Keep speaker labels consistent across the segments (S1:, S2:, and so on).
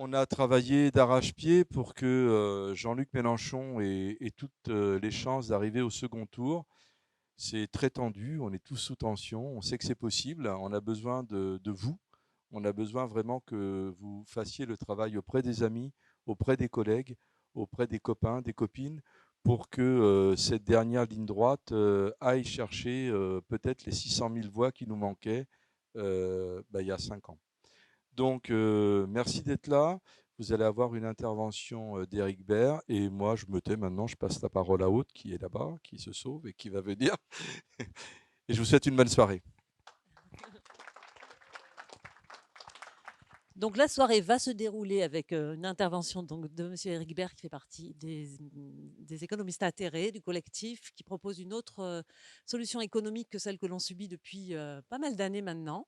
S1: On a travaillé d'arrache-pied pour que Jean-Luc Mélenchon ait toutes les chances d'arriver au second tour. C'est très tendu, on est tous sous tension, on sait que c'est possible, on a besoin de vous, on a besoin vraiment que vous fassiez le travail auprès des amis, auprès des collègues, auprès des copains, des copines, pour que cette dernière ligne droite aille chercher peut-être les 600 000 voix qui nous manquaient il y a 5 ans. Donc, merci d'être là. Vous allez avoir une intervention d'Éric Baird et moi, je me tais maintenant, je passe la parole à Aude qui est là-bas, qui se sauve et qui va venir. Et je vous souhaite une bonne soirée.
S2: Donc la soirée va se dérouler avec une intervention donc, de M. Éric Baird qui fait partie des économistes atterrés du collectif, qui propose une autre solution économique que celle que l'on subit depuis pas mal d'années maintenant.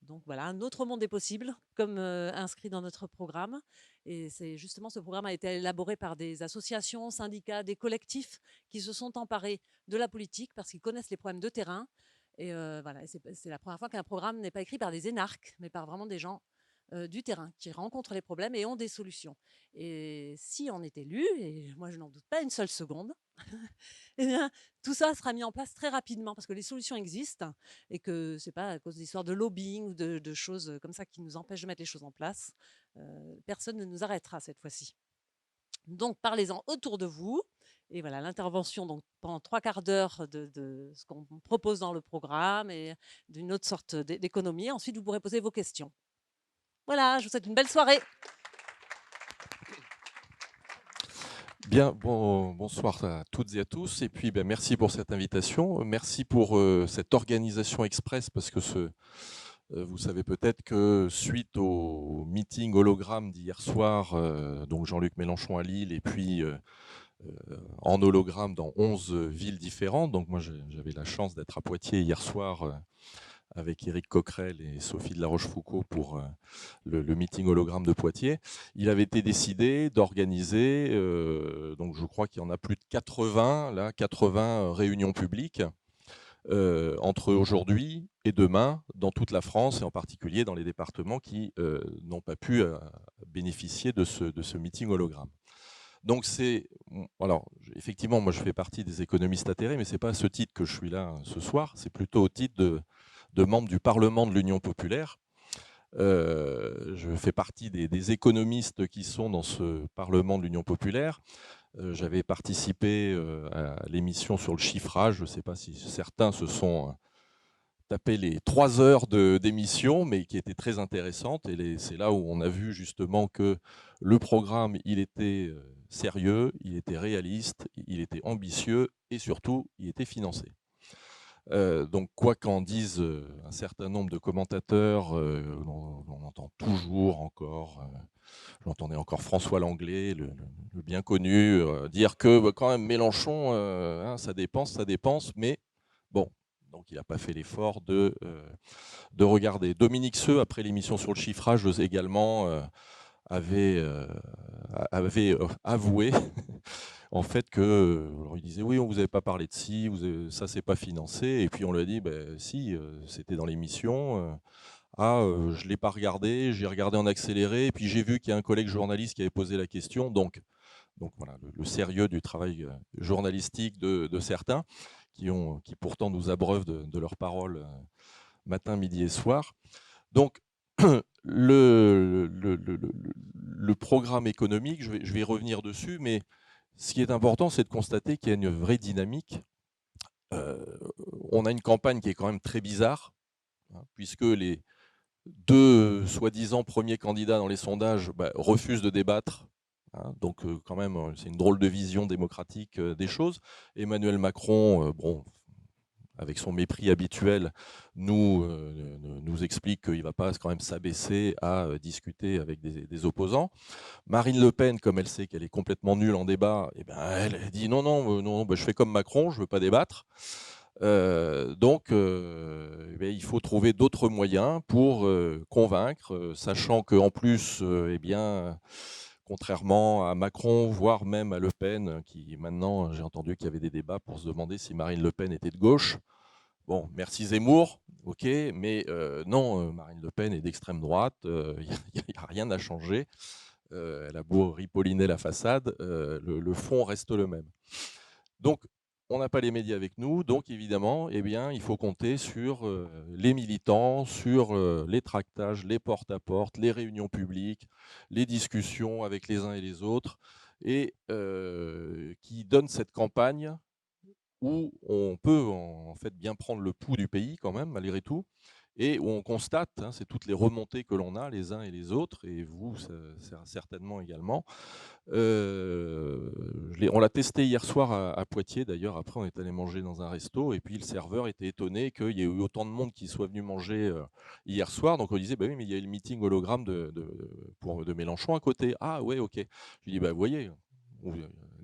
S2: Donc voilà, un autre monde est possible, comme inscrit dans notre programme. Et c'est justement ce programme a été élaboré par des associations, syndicats, des collectifs qui se sont emparés de la politique parce qu'ils connaissent les problèmes de terrain. Et voilà, c'est la première fois qu'un programme n'est pas écrit par des énarques, mais par vraiment des gens du terrain qui rencontrent les problèmes et ont des solutions. Et si on est élu, et moi je n'en doute pas une seule seconde, eh bien, tout ça sera mis en place très rapidement parce que les solutions existent et que c'est pas à cause d'histoires de lobbying ou de choses comme ça qui nous empêchent de mettre les choses en place. Personne ne nous arrêtera cette fois-ci. Donc, parlez-en autour de vous. Et voilà, l'intervention donc pendant 3/4 d'heure de ce qu'on propose dans le programme et d'une autre sorte d'économie. Ensuite, vous pourrez poser vos questions. Voilà, je vous souhaite une belle soirée.
S3: Bien, bonsoir à toutes et à tous. Et puis, merci pour cette invitation. Merci pour cette organisation express, parce que vous savez peut-être que suite au meeting hologramme d'hier soir, donc Jean-Luc Mélenchon à Lille, et puis en hologramme dans 11 villes différentes. Donc moi, j'avais la chance d'être à Poitiers hier soir avec Éric Coquerel et Sophie de La Rochefoucauld pour le meeting hologramme de Poitiers. Il avait été décidé d'organiser, donc je crois qu'il y en a plus de 80, là, 80 réunions publiques entre aujourd'hui et demain dans toute la France et en particulier dans les départements qui n'ont pas pu bénéficier de ce meeting hologramme. Donc alors effectivement, moi je fais partie des économistes atterrés, mais c'est pas à ce titre que je suis là ce soir, c'est plutôt au titre de membre du Parlement de l'Union populaire. Je fais partie des économistes qui sont dans ce Parlement de l'Union populaire. J'avais participé à l'émission sur le chiffrage. Je ne sais pas si certains se sont tapé les 3 heures d'émission, mais qui étaient très intéressantes. Et c'est là où on a vu justement que le programme, il était sérieux, il était réaliste, il était ambitieux et surtout, il était financé. Donc quoi qu'en disent un certain nombre de commentateurs, on entend toujours encore, j'entendais encore François Langlais, le bien connu, dire que quand même Mélenchon, ça dépense, mais bon, donc il n'a pas fait l'effort de regarder. Dominique Seux, après l'émission sur le chiffrage également, avait avoué en fait que il disait oui, on vous avait pas parlé de ci, ça c'est pas financé, et puis on lui a dit si, c'était dans l'émission. Je l'ai pas regardé, j'ai regardé en accéléré, et puis j'ai vu qu'il y a un collègue journaliste qui avait posé la question, donc voilà le sérieux du travail journalistique de certains qui pourtant nous abreuvent de leurs paroles matin, midi et soir. Donc le programme économique, je vais y revenir dessus, mais ce qui est important, c'est de constater qu'il y a une vraie dynamique. On a une campagne qui est quand même très bizarre, hein, puisque les deux soi-disant premiers candidats dans les sondages refusent de débattre. Hein, donc quand même, c'est une drôle de vision démocratique des choses. Emmanuel Macron, avec son mépris habituel, nous explique qu'il ne va pas quand même s'abaisser à discuter avec des opposants. Marine Le Pen, comme elle sait qu'elle est complètement nulle en débat, elle dit non, je fais comme Macron, je ne veux pas débattre. Donc, il faut trouver d'autres moyens pour convaincre, sachant qu'en plus, contrairement à Macron, voire même à Le Pen, qui maintenant, j'ai entendu qu'il y avait des débats pour se demander si Marine Le Pen était de gauche. Bon, merci Zemmour, ok, mais non, Marine Le Pen est d'extrême droite, il n'y a rien à changer. Elle a beau ripolliner la façade, le fond reste le même. Donc, on n'a pas les médias avec nous, donc évidemment, eh bien, il faut compter sur les militants, sur les tractages, les porte-à-porte, les réunions publiques, les discussions avec les uns et les autres, et qui donnent cette campagne où on peut en fait bien prendre le pouls du pays quand même, malgré tout, et où on constate, hein, c'est toutes les remontées que l'on a les uns et les autres, et vous certainement également. On l'a testé hier soir à Poitiers d'ailleurs, après on est allé manger dans un resto, et puis le serveur était étonné qu'il y ait eu autant de monde qui soit venu manger hier soir, donc on disait, bah oui, mais il y a eu le meeting hologramme de Mélenchon à côté. Ah ouais, ok. Je lui dis, bah vous voyez,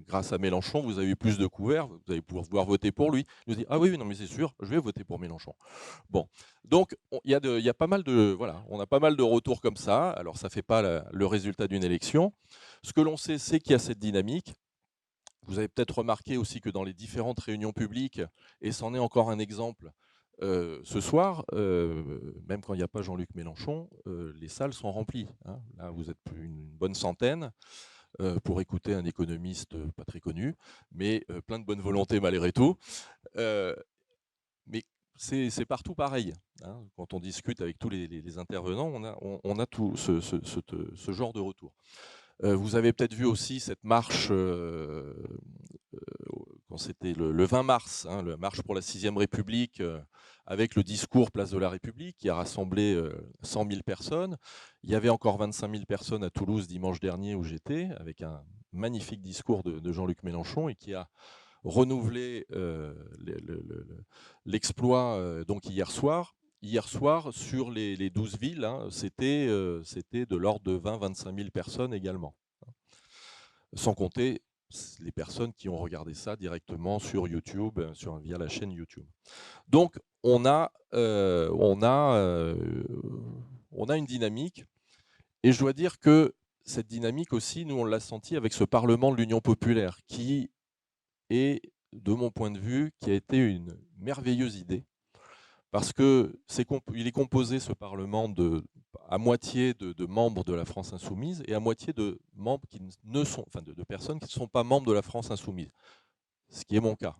S3: grâce à Mélenchon, vous avez eu plus de couverts, vous allez pouvoir voter pour lui. Il nous dit, ah oui, non mais c'est sûr, je vais voter pour Mélenchon. Bon, donc il y a pas mal de, voilà, on a pas mal de retours comme ça. Alors ça fait pas le résultat d'une élection. Ce que l'on sait, c'est qu'il y a cette dynamique. Vous avez peut-être remarqué aussi que dans les différentes réunions publiques, et c'en est encore un exemple ce soir, même quand il n'y a pas Jean-Luc Mélenchon, les salles sont remplies, hein. Là, vous êtes plus une bonne centaine pour écouter un économiste pas très connu, mais plein de bonne volonté malgré tout. Mais c'est partout pareil, hein. Quand on discute avec tous les intervenants, on a tout ce genre de retour. Vous avez peut-être vu aussi cette marche quand c'était le 20 mars, hein, la marche pour la 6ème République, avec le discours Place de la République, qui a rassemblé 100 000 personnes. Il y avait encore 25 000 personnes à Toulouse dimanche dernier où j'étais, avec un magnifique discours de Jean-Luc Mélenchon, et qui a renouvelé l'exploit donc hier soir. Hier soir, sur les 12 villes, hein, c'était de l'ordre de 20-25 000 personnes également. Sans compter les personnes qui ont regardé ça directement sur YouTube, via la chaîne YouTube. Donc, on a une dynamique, et je dois dire que cette dynamique aussi, nous, on l'a senti avec ce Parlement de l'Union populaire, qui est, de mon point de vue, qui a été une merveilleuse idée, parce qu'il est composé, ce Parlement, à moitié de membres de la France insoumise et à moitié de membres de personnes qui ne sont pas membres de la France insoumise, ce qui est mon cas.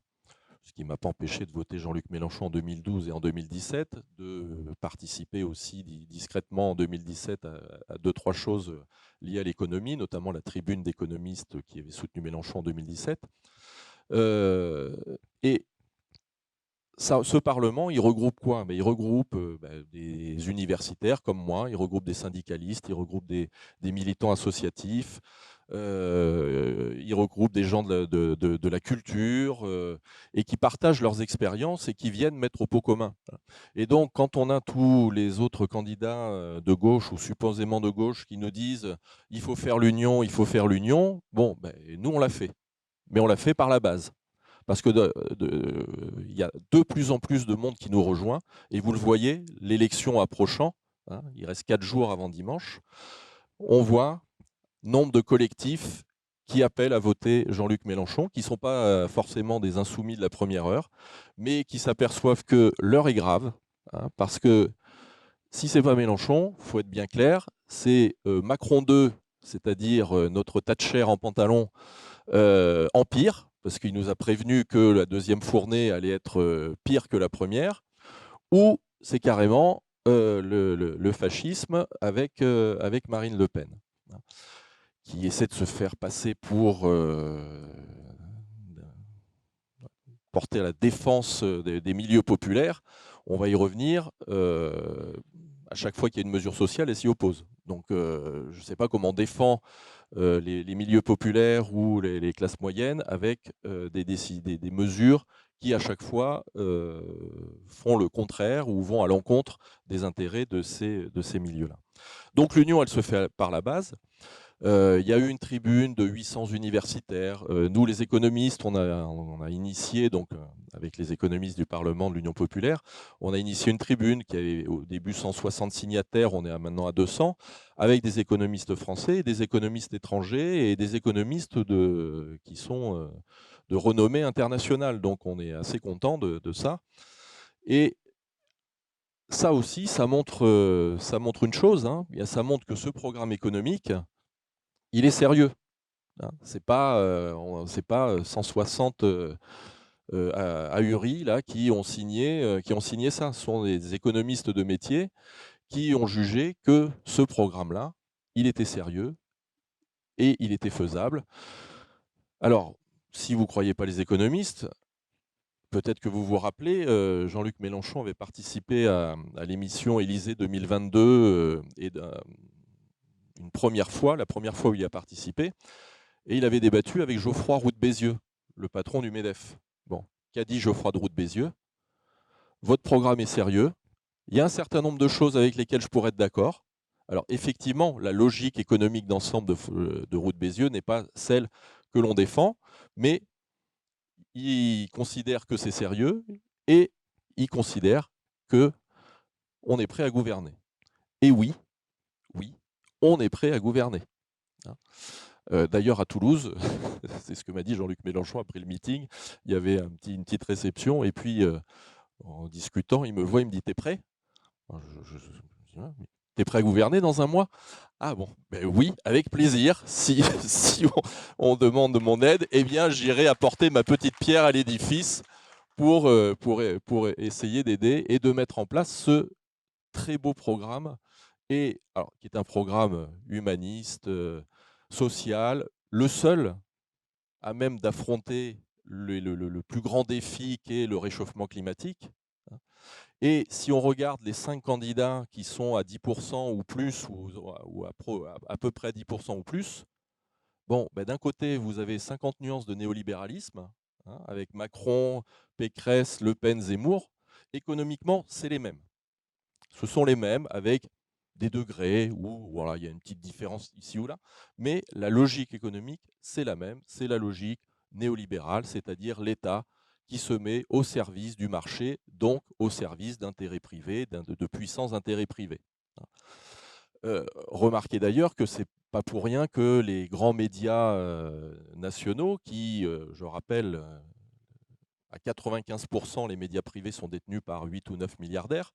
S3: Ce qui ne m'a pas empêché de voter Jean-Luc Mélenchon en 2012 et en 2017, de participer aussi discrètement en 2017 à 2-3 choses liées à l'économie, notamment la tribune d'économistes qui avait soutenu Mélenchon en 2017. Et ce Parlement, il regroupe quoi? Il regroupe des universitaires comme moi, il regroupe des syndicalistes, il regroupe des militants associatifs, il regroupe des gens de la culture, et qui partagent leurs expériences et qui viennent mettre au pot commun. Et donc, quand on a tous les autres candidats de gauche ou supposément de gauche qui nous disent « il faut faire l'union, il faut faire l'union », bon, nous on l'a fait, mais on l'a fait par la base. Parce que il y a de plus en plus de monde qui nous rejoint, et vous le voyez, l'élection approchant, hein, il reste 4 jours avant dimanche, on voit nombre de collectifs qui appellent à voter Jean-Luc Mélenchon, qui ne sont pas forcément des insoumis de la première heure, mais qui s'aperçoivent que l'heure est grave, hein, parce que si ce n'est pas Mélenchon, il faut être bien clair, c'est Macron 2, c'est-à-dire notre Thatcher en pantalon, en pire, parce qu'il nous a prévenu que la deuxième fournée allait être pire que la première, ou c'est carrément le fascisme avec Marine Le Pen, hein, qui essaie de se faire passer pour porter à la défense des milieux populaires. On va y revenir. À chaque fois qu'il y a une mesure sociale, elle s'y oppose. Donc je ne sais pas comment on défend les milieux populaires ou les classes moyennes avec des mesures qui, à chaque fois, font le contraire ou vont à l'encontre des intérêts de ces milieux-là. Donc l'union, elle se fait par la base. Il y a eu une tribune de 800 universitaires. Nous, les économistes, on a initié, donc, avec les économistes du Parlement de l'Union populaire, on a initié une tribune qui avait au début 160 signataires, on est maintenant à 200, avec des économistes français, des économistes étrangers et des économistes qui sont de renommée internationale. Donc on est assez content de ça. Et ça aussi, ça montre une chose, hein. Ça montre que ce programme économique, il est sérieux. Hein. C'est pas 160 ahuris là qui ont signé ça. Ce sont des économistes de métier qui ont jugé que ce programme-là, il était sérieux et il était faisable. Alors, si vous ne croyez pas les économistes, peut-être que vous vous rappelez, Jean-Luc Mélenchon avait participé à l'émission Élysée 2022 une première fois, la première fois où il a participé, et il avait débattu avec Geoffroy Roux de Bézieux, le patron du MEDEF. Bon, qu'a dit Geoffroy Roux de Bézieux? Votre programme est sérieux, il y a un certain nombre de choses avec lesquelles je pourrais être d'accord. Alors effectivement, la logique économique d'ensemble de Roux de Bézieux n'est pas celle que l'on défend, mais il considère que c'est sérieux et il considère qu'on est prêt à gouverner. Et oui, on est prêt à gouverner. D'ailleurs, à Toulouse, c'est ce que m'a dit Jean-Luc Mélenchon après le meeting, il y avait une petite réception, et puis en discutant, il me voit, il me dit « T'es prêt ?» Je dis « T'es prêt à gouverner dans un mois ?» Ah bon, ben oui, avec plaisir. Si on demande mon aide, eh bien j'irai apporter ma petite pierre à l'édifice pour essayer d'aider et de mettre en place ce très beau programme, qui est un programme humaniste, social, le seul à même d'affronter le plus grand défi qu'est le réchauffement climatique. Et si on regarde les 5 candidats qui sont à 10% ou plus, ou à peu près 10% ou plus, bon, ben d'un côté, vous avez 50 nuances de néolibéralisme, hein, avec Macron, Pécresse, Le Pen, Zemmour. Économiquement, c'est les mêmes. Ce sont les mêmes, avec des degrés où voilà, il y a une petite différence ici ou là, mais la logique économique, c'est la même, c'est la logique néolibérale, c'est-à-dire l'État qui se met au service du marché, donc au service d'intérêts privés, de puissants intérêts privés. Remarquez d'ailleurs que ce n'est pas pour rien que les grands médias nationaux, qui, je rappelle, à 95%, les médias privés sont détenus par 8 ou 9 milliardaires,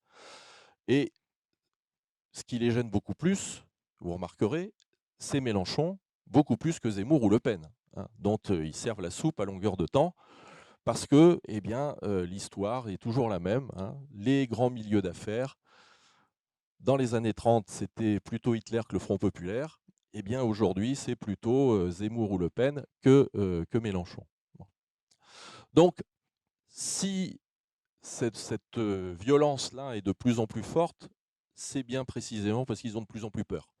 S3: et ce qui les gêne beaucoup plus, vous remarquerez, c'est Mélenchon, beaucoup plus que Zemmour ou Le Pen, hein, dont ils servent la soupe à longueur de temps, parce que eh bien, l'histoire est toujours la même. Hein. Les grands milieux d'affaires, dans les années 30, c'était plutôt Hitler que le Front populaire. Eh bien, aujourd'hui, c'est plutôt Zemmour ou Le Pen que Mélenchon. Bon. Donc, si cette violence-là est de plus en plus forte, c'est bien précisément parce qu'ils ont de plus en plus peur.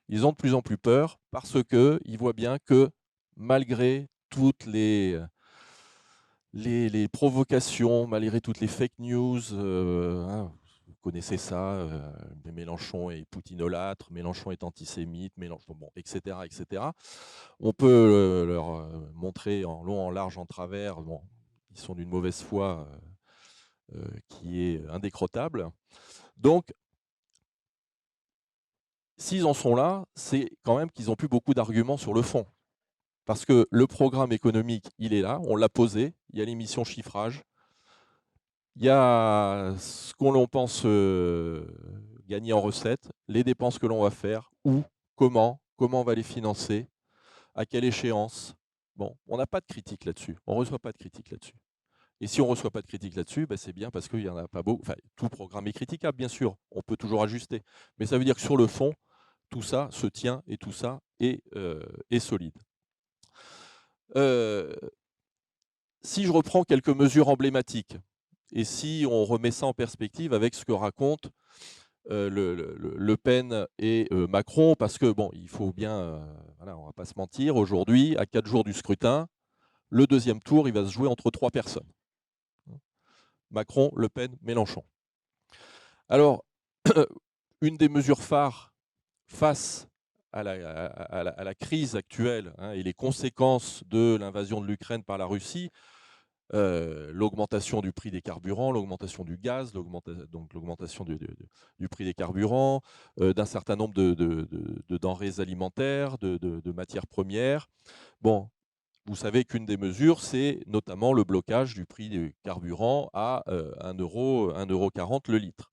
S3: Ils ont de plus en plus peur parce qu'ils voient bien que malgré toutes les provocations, malgré toutes les fake news, hein, vous connaissez ça, Mélenchon est poutinolâtre, Mélenchon est antisémite, Mélenchon, bon, etc., etc. On peut leur montrer en long, en large, en travers, bon, ils sont d'une mauvaise foi qui est indécrottable. Donc, s'ils en sont là, c'est quand même qu'ils n'ont plus beaucoup d'arguments sur le fond. Parce que le programme économique, il est là, on l'a posé, il y a l'émission chiffrage, il y a ce qu'on pense gagner en recettes, les dépenses que l'on va faire, où, comment on va les financer, à quelle échéance. Bon, on n'a pas de critique là-dessus, on ne reçoit pas de critique là-dessus. Et si on ne reçoit pas de critique là-dessus, ben c'est bien parce qu'il n'y en a pas beaucoup. Enfin, tout programme est critiquable, bien sûr, on peut toujours ajuster. Mais ça veut dire que sur le fond, tout ça se tient et tout ça est solide. Si je reprends quelques mesures emblématiques, et si on remet ça en perspective avec ce que racontent Le Pen et Macron, parce que bon, il faut bien, voilà, on ne va pas se mentir, aujourd'hui, à 4 jours du scrutin, le deuxième tour, il va se jouer entre 3 personnes. Macron, Le Pen, Mélenchon. Alors, une des mesures phares face à la crise actuelle, hein, et les conséquences de l'invasion de l'Ukraine par la Russie, l'augmentation du prix des carburants, l'augmentation du gaz, donc l'augmentation du prix des carburants, d'un certain nombre de denrées alimentaires, de matières premières. Bon, vous savez qu'une des mesures, c'est notamment le blocage du prix du carburant à 1,40 € le litre.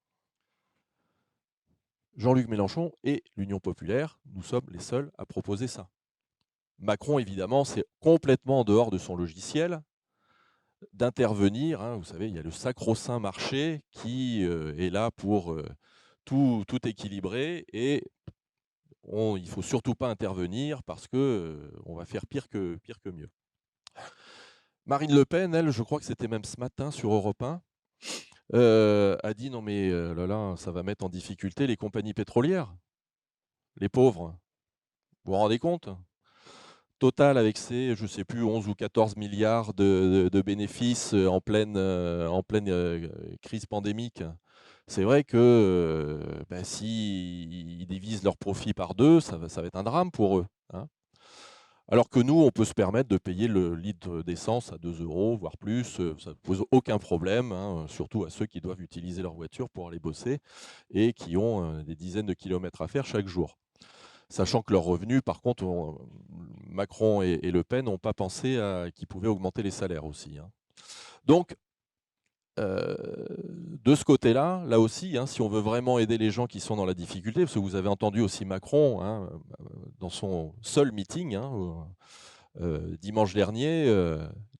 S3: Jean-Luc Mélenchon et l'Union populaire, nous sommes les seuls à proposer ça. Macron, évidemment, c'est complètement en dehors de son logiciel d'intervenir. Hein, vous savez, il y a le sacro-saint marché qui est là pour tout équilibrer et il ne faut surtout pas intervenir parce qu'on va faire pire que mieux. Marine Le Pen, elle, je crois que c'était même ce matin sur Europe 1, a dit non mais là, ça va mettre en difficulté les compagnies pétrolières, les pauvres. Vous vous rendez compte? Total avec ses, je ne sais plus, 11 ou 14 milliards de bénéfices en pleine crise pandémique. C'est vrai que s'ils divisent leurs profits par deux, ça va être un drame pour eux. Hein. Alors que nous, on peut se permettre de payer le litre d'essence à 2 €, voire plus. Ça ne pose aucun problème, hein, surtout à ceux qui doivent utiliser leur voiture pour aller bosser et qui ont des dizaines de kilomètres à faire chaque jour. Sachant que leurs revenus, par contre, Macron et Le Pen n'ont pas pensé qu'ils pouvaient augmenter les salaires aussi. Hein. Donc, de ce côté-là, là aussi, hein, si on veut vraiment aider les gens qui sont dans la difficulté, parce que vous avez entendu aussi Macron hein, dans son seul meeting dimanche dernier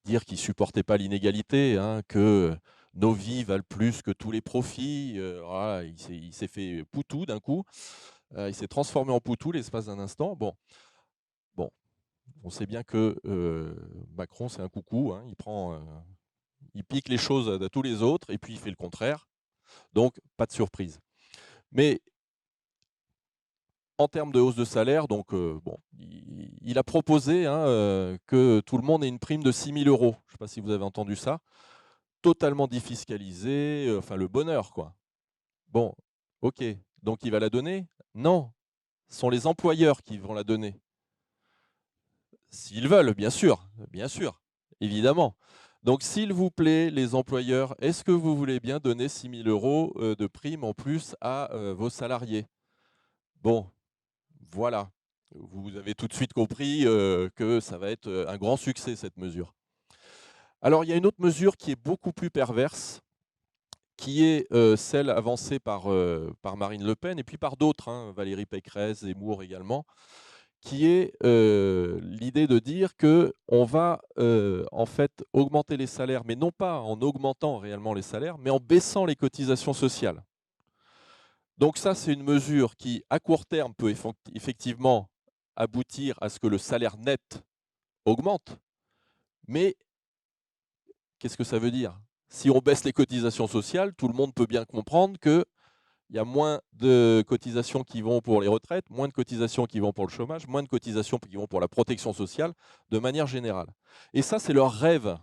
S3: dire qu'il ne supportait pas l'inégalité, hein, que nos vies valent plus que tous les profits. Voilà, il s'est fait poutou d'un coup. Il s'est transformé en poutou l'espace d'un instant. Bon, on sait bien que Macron, c'est un coucou. Hein, il pique les choses à tous les autres et puis il fait le contraire. Donc, pas de surprise. Mais en termes de hausse de salaire, donc, il a proposé hein, que tout le monde ait une prime de 6 000 €. Je ne sais pas si vous avez entendu ça. Totalement défiscalisé, enfin le bonheur, quoi. Bon, ok. Donc, il va la donner? Non. Ce sont les employeurs qui vont la donner. S'ils veulent, bien sûr, évidemment. Donc, s'il vous plaît, les employeurs, est-ce que vous voulez bien donner 6 000 € de prime en plus à vos salariés? Bon, voilà. Vous avez tout de suite compris que ça va être un grand succès, cette mesure. Alors, il y a une autre mesure qui est beaucoup plus perverse, qui est celle avancée par Marine Le Pen et puis par d'autres, hein, Valérie Pécresse, Zemmour également, qui est l'idée de dire qu'on va en fait augmenter les salaires, mais non pas en augmentant réellement les salaires, mais en baissant les cotisations sociales. Donc ça, c'est une mesure qui, à court terme, peut effectivement aboutir à ce que le salaire net augmente. Mais qu'est-ce que ça veut dire? Si on baisse les cotisations sociales, tout le monde peut bien comprendre qu'il y a moins de cotisations qui vont pour les retraites, moins de cotisations qui vont pour le chômage, moins de cotisations qui vont pour la protection sociale, de manière générale. Et ça, c'est leur rêve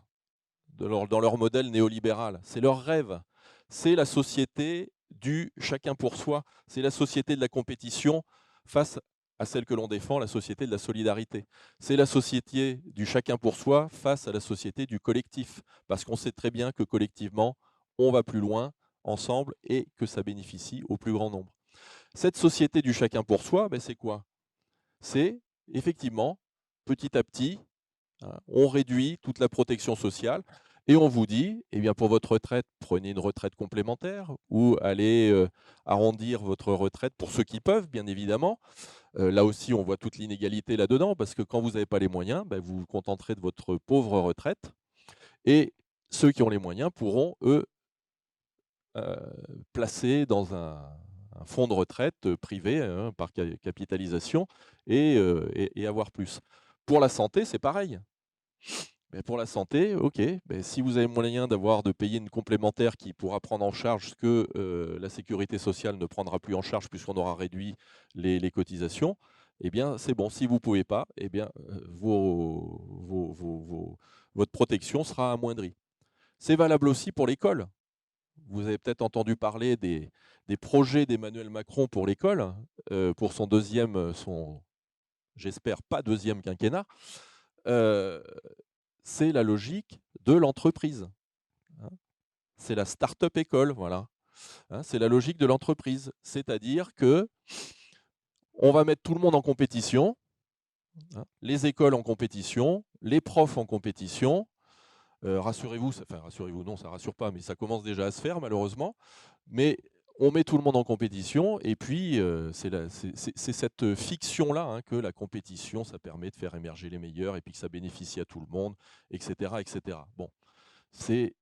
S3: dans leur modèle néolibéral. C'est leur rêve. C'est la société du chacun pour soi. C'est la société de la compétition face à celle que l'on défend, la société de la solidarité. C'est la société du chacun pour soi face à la société du collectif. Parce qu'on sait très bien que collectivement, on va plus loin ensemble et que ça bénéficie au plus grand nombre. Cette société du chacun pour soi, ben c'est quoi? C'est effectivement, petit à petit, on réduit toute la protection sociale et on vous dit, eh bien pour votre retraite, prenez une retraite complémentaire ou allez arrondir votre retraite pour ceux qui peuvent, bien évidemment. Là aussi, on voit toute l'inégalité là-dedans parce que quand vous n'avez pas les moyens, ben, vous vous contenterez de votre pauvre retraite et ceux qui ont les moyens pourront, eux, placer dans un fonds de retraite privé hein, par capitalisation et avoir plus. Pour la santé, c'est pareil. Mais pour la santé, ok, si vous avez moyen de payer une complémentaire qui pourra prendre en charge ce que la sécurité sociale ne prendra plus en charge puisqu'on aura réduit les cotisations, eh bien c'est bon. Si vous ne pouvez pas, eh bien votre protection sera amoindrie. C'est valable aussi pour l'école. Vous avez peut-être entendu parler des projets d'Emmanuel Macron pour l'école, pour son j'espère pas deuxième quinquennat. C'est la logique de l'entreprise. Hein. C'est la start-up école, voilà. Hein, c'est la logique de l'entreprise. C'est-à-dire que on va mettre tout le monde en compétition, hein, les écoles en compétition, les profs en compétition. Rassurez-vous, enfin rassurez-vous, non, ça ne rassure pas, mais ça commence déjà à se faire malheureusement. Mais on met tout le monde en compétition, et puis c'est cette fiction-là, hein, que la compétition, ça permet de faire émerger les meilleurs, et puis que ça bénéficie à tout le monde, etc., etc. Bon, c'est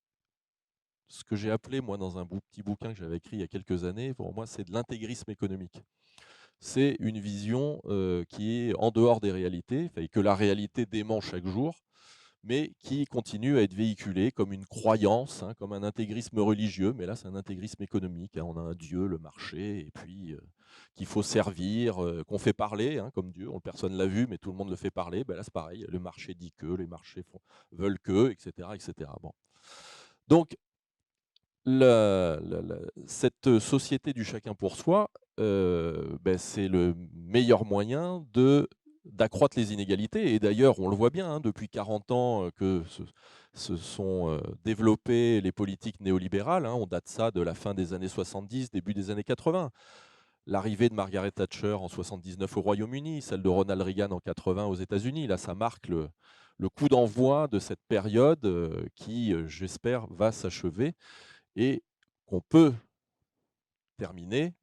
S3: ce que j'ai appelé, moi, dans un petit bouquin que j'avais écrit il y a quelques années, pour moi, c'est de l'intégrisme économique. C'est une vision qui est en dehors des réalités, et que la réalité dément chaque jour, mais qui continue à être véhiculée comme une croyance, hein, comme un intégrisme religieux, mais là c'est un intégrisme économique, hein. On a un Dieu, le marché, et puis qu'il faut servir, qu'on fait parler, hein, comme Dieu, personne ne l'a vu, mais tout le monde le fait parler. Ben là c'est pareil, le marché dit que, les marchés veulent que, etc., etc. Bon. Donc cette société du chacun pour soi, ben, c'est le meilleur moyen d'accroître les inégalités. Et d'ailleurs, on le voit bien, hein, depuis 40 ans que se sont développées les politiques néolibérales, hein. On date ça de la fin des années 70, début des années 80. L'arrivée de Margaret Thatcher en 79 au Royaume-Uni, celle de Ronald Reagan en 80 aux États-Unis, là ça marque le coup d'envoi de cette période qui, j'espère, va s'achever, et qu'on peut terminer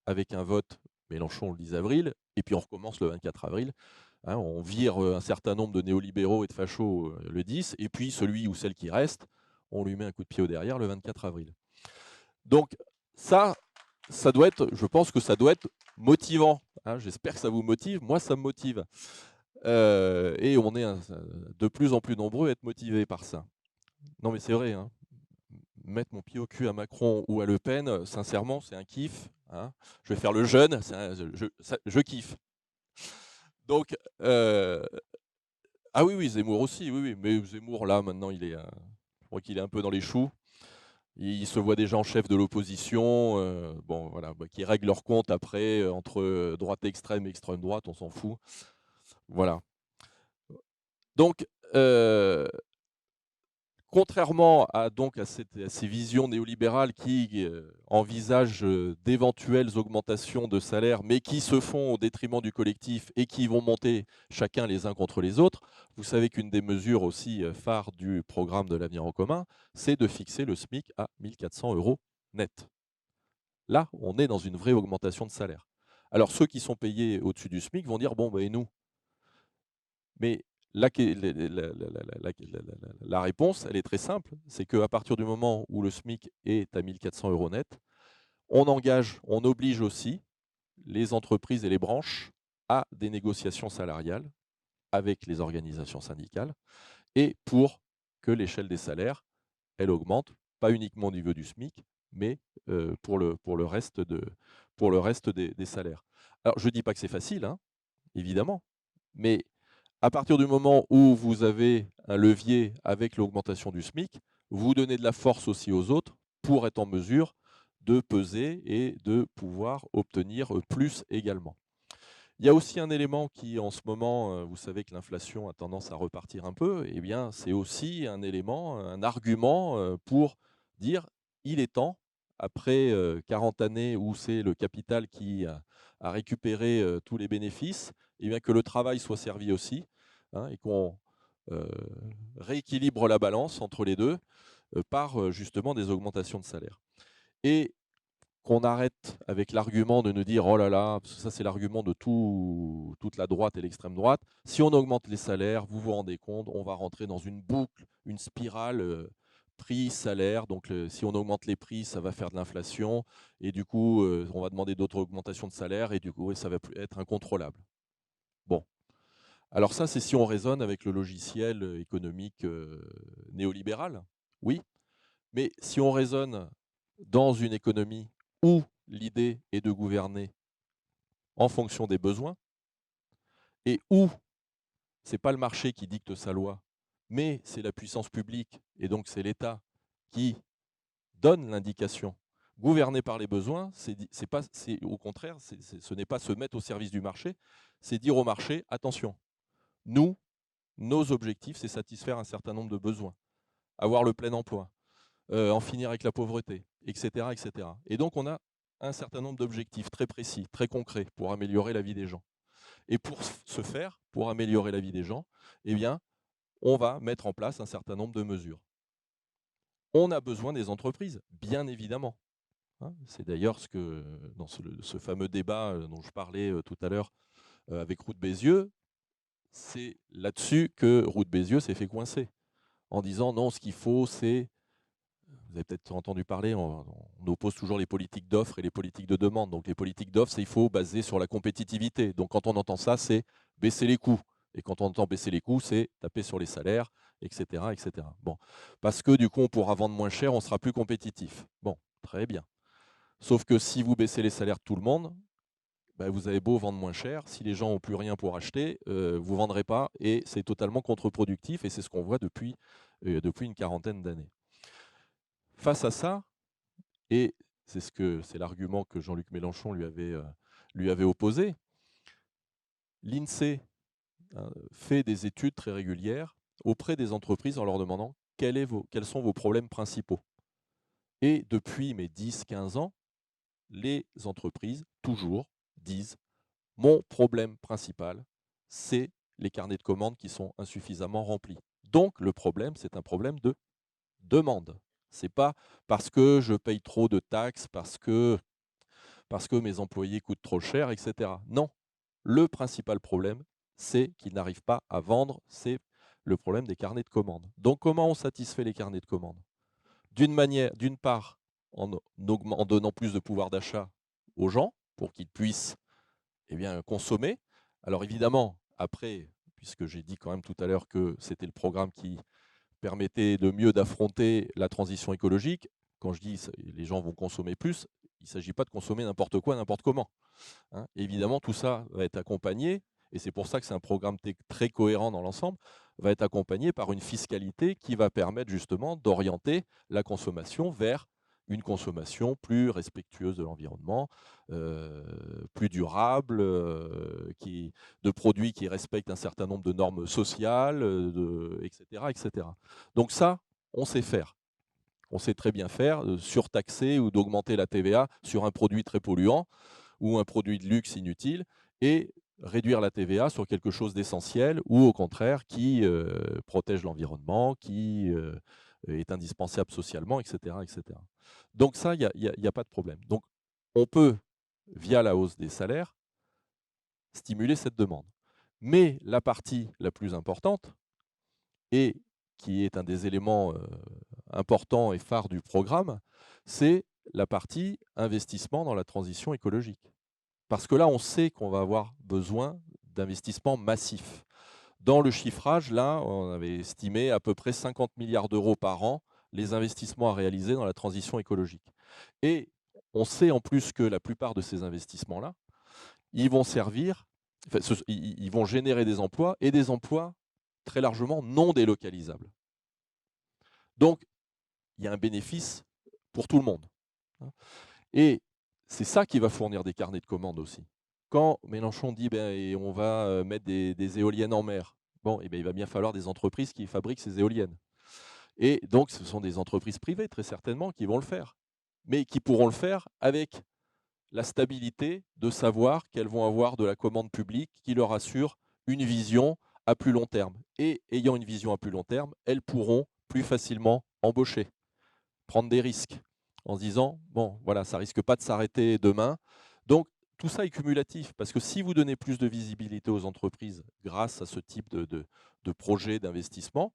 S3: avec un vote Mélenchon le 10 avril, et puis on recommence le 24 avril. Hein, on vire un certain nombre de néolibéraux et de fachos le 10, et puis celui ou celle qui reste, on lui met un coup de pied au derrière le 24 avril. Donc ça doit être, je pense que ça doit être motivant. Hein, j'espère que ça vous motive. Moi, ça me motive. Et on est de plus en plus nombreux à être motivés par ça. Non, mais c'est vrai, hein. Mettre mon pied au cul à Macron ou à Le Pen, sincèrement, c'est un kiff. Hein. Je vais faire le jeune, je kiffe. Donc, ah oui, oui, Zemmour aussi, oui, oui. Mais Zemmour, là, maintenant, je crois qu'il est un peu dans les choux. Il se voit déjà en chef de l'opposition, bon, voilà, qui règle leur compte après entre droite extrême et extrême droite, on s'en fout. Voilà. Donc, contrairement à ces visions néolibérales qui envisagent d'éventuelles augmentations de salaire, mais qui se font au détriment du collectif et qui vont monter chacun les uns contre les autres, vous savez qu'une des mesures aussi phares du programme de l'avenir en commun, c'est de fixer le SMIC à 1 400 € net. Là, on est dans une vraie augmentation de salaire. Alors ceux qui sont payés au-dessus du SMIC vont dire, bon, ben, et nous? Mais la réponse, elle est très simple, c'est qu'à partir du moment où le SMIC est à 1 400 € net, on oblige aussi les entreprises et les branches à des négociations salariales avec les organisations syndicales, et pour que l'échelle des salaires, elle augmente, pas uniquement au niveau du SMIC, mais pour le reste des salaires. Alors je ne dis pas que c'est facile, hein, évidemment, mais à partir du moment où vous avez un levier avec l'augmentation du SMIC, vous donnez de la force aussi aux autres pour être en mesure de peser et de pouvoir obtenir plus également. Il y a aussi un élément qui, en ce moment, vous savez que l'inflation a tendance à repartir un peu, eh bien, c'est aussi un élément, un argument pour dire il est temps, après 40 années où c'est le capital qui a récupéré tous les bénéfices, eh bien, que le travail soit servi aussi, hein, et qu'on rééquilibre la balance entre les deux par justement des augmentations de salaire. Et qu'on arrête avec l'argument de nous dire oh là là, parce que ça c'est l'argument de toute la droite et l'extrême droite, si on augmente les salaires, vous vous rendez compte, on va rentrer dans une boucle, une spirale prix-salaire. Donc si on augmente les prix, ça va faire de l'inflation, et du coup on va demander d'autres augmentations de salaire, et du coup ça va être incontrôlable. Bon, alors ça c'est si on raisonne avec le logiciel économique néolibéral, oui, mais si on raisonne dans une économie où l'idée est de gouverner en fonction des besoins, et où ce n'est pas le marché qui dicte sa loi, mais c'est la puissance publique, et donc c'est l'État qui donne l'indication. Gouverner par les besoins, au contraire, ce n'est pas se mettre au service du marché, c'est dire au marché, attention, nous, nos objectifs, c'est satisfaire un certain nombre de besoins, avoir le plein emploi, en finir avec la pauvreté, etc., etc. Et donc on a un certain nombre d'objectifs très précis, très concrets pour améliorer la vie des gens. Et pour ce faire, pour améliorer la vie des gens, eh bien, on va mettre en place un certain nombre de mesures. On a besoin des entreprises, bien évidemment. hein. C'est d'ailleurs ce que, dans ce fameux débat dont je parlais tout à l'heure avec Roux de Bézieux, c'est là-dessus que Roux de Bézieux s'est fait coincer, en disant non, ce qu'il faut, c'est, vous avez peut-être entendu parler, on oppose toujours les politiques d'offre et les politiques de demande. Donc les politiques d'offre, c'est il faut baser sur la compétitivité. Donc quand on entend ça, c'est baisser les coûts. Et quand on entend baisser les coûts, c'est taper sur les salaires, etc., etc. Bon, parce que du coup, on pourra vendre moins cher, on sera plus compétitif. Bon, très bien. Sauf que si vous baissez les salaires de tout le monde, bah, vous avez beau vendre moins cher, si les gens n'ont plus rien pour acheter, vous ne vendrez pas et c'est totalement contre-productif et c'est ce qu'on voit depuis une quarantaine d'années. Face à ça, et c'est l'argument que Jean-Luc Mélenchon lui avait opposé, l'INSEE fait des études très régulières auprès des entreprises en leur demandant quels sont vos problèmes principaux. Et depuis mes 10-15 ans, les entreprises, toujours, disent mon problème principal, c'est les carnets de commandes qui sont insuffisamment remplis. Donc le problème, c'est un problème de demande. Ce n'est pas parce que je paye trop de taxes, parce que mes employés coûtent trop cher, etc. Non, le principal problème, c'est qu'ils n'arrivent pas à vendre, c'est le problème des carnets de commandes. Donc comment on satisfait les carnets de commandes? D'une part, en donnant plus de pouvoir d'achat aux gens, pour qu'ils puissent consommer. Alors évidemment, après, puisque j'ai dit quand même tout à l'heure que c'était le programme qui permettait de mieux d'affronter la transition écologique, quand je dis les gens vont consommer plus, il ne s'agit pas de consommer n'importe quoi, n'importe comment, hein. Évidemment, tout ça va être accompagné, et c'est pour ça que c'est un programme très cohérent dans l'ensemble, va être accompagné par une fiscalité qui va permettre justement d'orienter la consommation vers une consommation plus respectueuse de l'environnement, plus durable, de produits qui respectent un certain nombre de normes sociales, etc., etc. Donc ça, on sait faire. On sait très bien faire, surtaxer ou d'augmenter la TVA sur un produit très polluant ou un produit de luxe inutile et réduire la TVA sur quelque chose d'essentiel ou au contraire qui protège l'environnement, qui est indispensable socialement, etc., etc. Donc ça, il n'y a pas de problème. Donc on peut, via la hausse des salaires, stimuler cette demande. Mais la partie la plus importante, et qui est un des éléments importants et phares du programme, c'est la partie investissement dans la transition écologique. Parce que là, on sait qu'on va avoir besoin d'investissements massifs. Dans le chiffrage, là, on avait estimé à peu près 50 milliards d'euros par an les investissements à réaliser dans la transition écologique. Et on sait en plus que la plupart de ces investissements-là, ils vont servir, ils vont générer des emplois et des emplois très largement non délocalisables. Donc, il y a un bénéfice pour tout le monde, hein. Et c'est ça qui va fournir des carnets de commandes aussi. Quand Mélenchon dit on va mettre des éoliennes en mer, bon, il va bien falloir des entreprises qui fabriquent ces éoliennes. Et donc, ce sont des entreprises privées, très certainement, qui vont le faire, mais qui pourront le faire avec la stabilité de savoir qu'elles vont avoir de la commande publique qui leur assure une vision à plus long terme. Et ayant une vision à plus long terme, elles pourront plus facilement embaucher, prendre des risques, en se disant, bon, voilà, ça risque pas de s'arrêter demain. Donc, tout ça est cumulatif, parce que si vous donnez plus de visibilité aux entreprises grâce à ce type de projet d'investissement,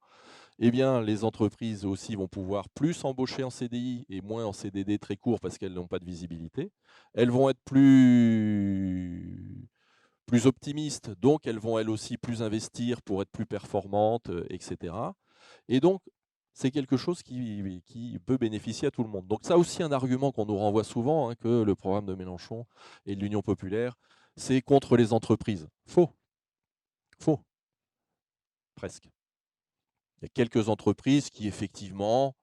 S3: eh bien, les entreprises aussi vont pouvoir plus embaucher en CDI et moins en CDD très court parce qu'elles n'ont pas de visibilité. Elles vont être plus optimistes, donc elles vont elles aussi plus investir pour être plus performantes, etc. Et donc, c'est quelque chose qui peut bénéficier à tout le monde. Donc ça aussi un argument qu'on nous renvoie souvent, hein, que le programme de Mélenchon et de l'Union populaire, c'est contre les entreprises. Faux. Faux. Presque. Il y a quelques entreprises qui, effectivement,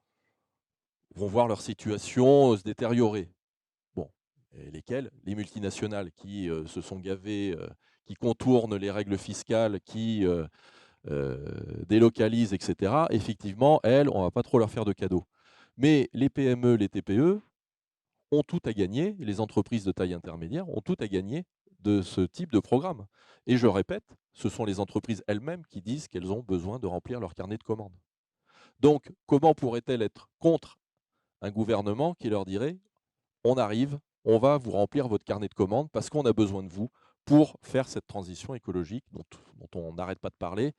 S3: vont voir leur situation se détériorer. Bon, et lesquelles? Les multinationales qui se sont gavées, qui contournent les règles fiscales, qui délocalisent, etc. Effectivement, elles, on ne va pas trop leur faire de cadeaux. Mais les PME, les TPE ont tout à gagner, les entreprises de taille intermédiaire ont tout à gagner de ce type de programme. Et je répète, ce sont les entreprises elles-mêmes qui disent qu'elles ont besoin de remplir leur carnet de commandes. Donc, comment pourrait-elle être contre un gouvernement qui leur dirait on arrive, on va vous remplir votre carnet de commandes parce qu'on a besoin de vous pour faire cette transition écologique dont on n'arrête pas de parler,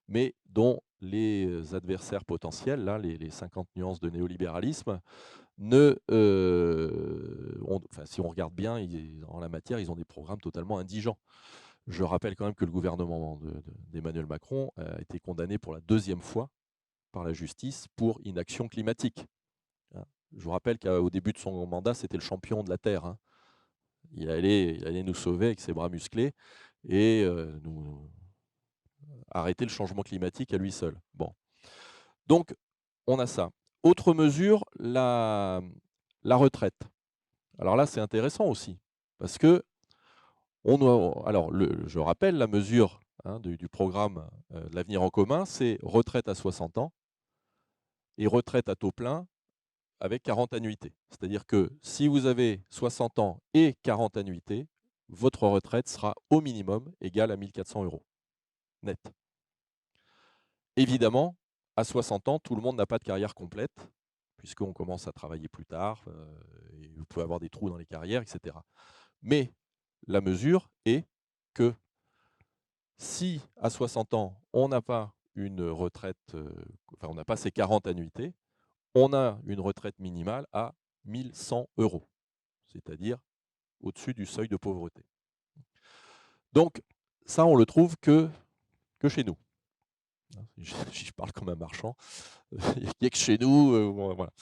S3: mais dont les adversaires potentiels, là, les 50 nuances de néolibéralisme, enfin, si on regarde bien, en la matière, ils ont des programmes totalement indigents. Je rappelle quand même que le gouvernement d'Emmanuel Macron a été condamné pour la 2e fois par la justice pour inaction climatique. Hein. Je vous rappelle qu'au début de son mandat, c'était le champion de la Terre. Hein. Il allait nous sauver avec ses bras musclés et nous arrêter le changement climatique à lui seul. Bon. Donc, on a ça. Autre mesure, la retraite. Alors là, c'est intéressant aussi, parce que je rappelle la mesure du programme de l'avenir en commun, c'est retraite à 60 ans et retraite à taux plein avec 40 annuités. C'est-à-dire que si vous avez 60 ans et 40 annuités, votre retraite sera au minimum égale à 1 400 € net. Évidemment, à 60 ans, tout le monde n'a pas de carrière complète, puisqu'on commence à travailler plus tard, et vous pouvez avoir des trous dans les carrières, etc. Mais la mesure est que si à 60 ans, on n'a pas une retraite, on n'a pas ces 40 annuités, on a une retraite minimale à 1 100 €, c'est-à-dire au-dessus du seuil de pauvreté. Donc ça, on le trouve que chez nous. Je parle comme un marchand, il n'y a que chez nous. Voilà.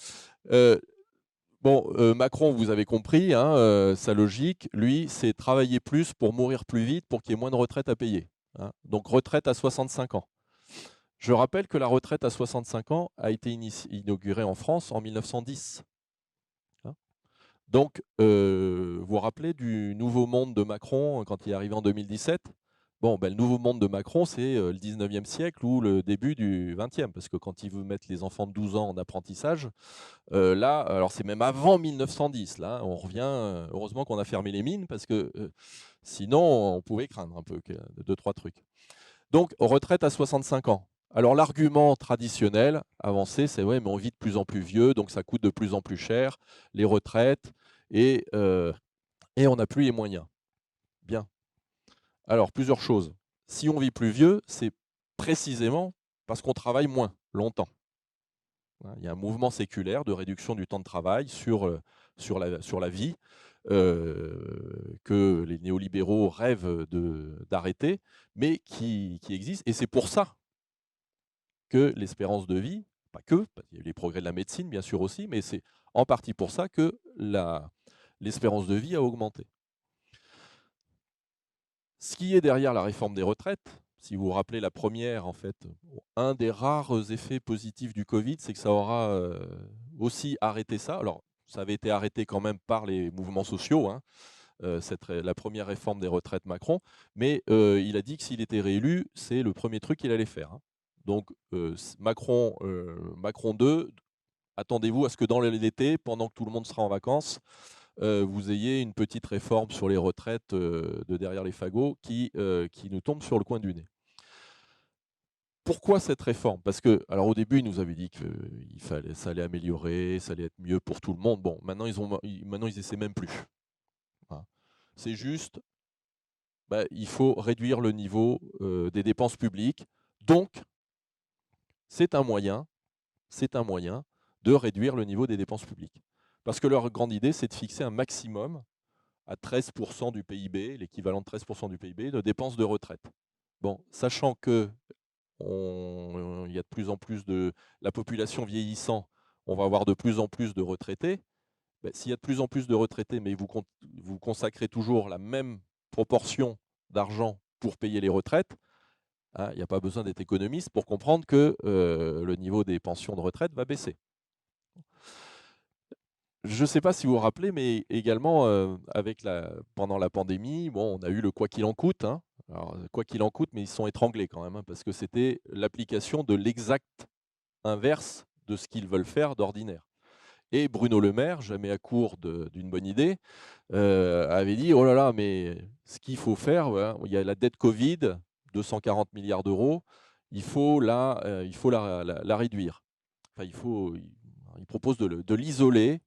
S3: Macron, vous avez compris, sa logique, lui, c'est travailler plus pour mourir plus vite, pour qu'il y ait moins de retraite à payer. Hein. Donc retraite à 65 ans. Je rappelle que la retraite à 65 ans a été inaugurée en France en 1910. Hein. Donc, vous vous rappelez du nouveau monde de Macron quand il est arrivé en 2017 ? Bon, le nouveau monde de Macron, c'est le 19e siècle ou le début du 20e, parce que quand il veut mettre les enfants de 12 ans en apprentissage, là, alors c'est même avant 1910, là, on revient, heureusement qu'on a fermé les mines, parce que sinon, on pouvait craindre un peu 2-3 trucs. Donc, retraite à 65 ans. Alors, l'argument traditionnel, avancé, c'est ouais, mais on vit de plus en plus vieux, donc ça coûte de plus en plus cher, les retraites, et on n'a plus les moyens. Bien. Alors, plusieurs choses. Si on vit plus vieux, c'est précisément parce qu'on travaille moins longtemps. Il y a un mouvement séculaire de réduction du temps de travail sur la vie que les néolibéraux rêvent d'arrêter, mais qui existe. Et c'est pour ça que l'espérance de vie, pas que, il y a eu les progrès de la médecine bien sûr aussi, mais c'est en partie pour ça que l'espérance de vie a augmenté. Ce qui est derrière la réforme des retraites, si vous vous rappelez la première, en fait, un des rares effets positifs du Covid, c'est que ça aura aussi arrêté ça. Alors, ça avait été arrêté quand même par les mouvements sociaux, hein, la première réforme des retraites Macron, mais il a dit que s'il était réélu, c'est le premier truc qu'il allait faire. Hein. Donc, Macron 2, attendez-vous à ce que dans l'été, pendant que tout le monde sera en vacances, vous ayez une petite réforme sur les retraites de derrière les fagots qui nous tombe sur le coin du nez. Pourquoi cette réforme ? Parce que, alors au début, ils nous avaient dit que ça allait améliorer, ça allait être mieux pour tout le monde. Bon, maintenant, ils essaient même plus. Voilà. C'est juste, il faut réduire le niveau des dépenses publiques. Donc, c'est un moyen de réduire le niveau des dépenses publiques. Parce que leur grande idée, c'est de fixer un maximum à 13% du PIB, l'équivalent de 13% du PIB, de dépenses de retraite. Bon, sachant que il y a de plus en plus de la population vieillissant, on va avoir de plus en plus de retraités. S'il y a de plus en plus de retraités, mais vous consacrez toujours la même proportion d'argent pour payer les retraites, hein, il n'y a pas besoin d'être économiste pour comprendre que le niveau des pensions de retraite va baisser. Je ne sais pas si vous vous rappelez, mais également, pendant la pandémie, on a eu le quoi qu'il en coûte. Hein. Alors, quoi qu'il en coûte, mais ils se sont étranglés quand même, hein, parce que c'était l'application de l'exact inverse de ce qu'ils veulent faire d'ordinaire. Et Bruno Le Maire, jamais à court d'une bonne idée, avait dit « Oh là là, mais ce qu'il faut faire, voilà, il y a la dette Covid, 240 milliards d'euros, il faut la réduire. » Enfin, il propose de l'isoler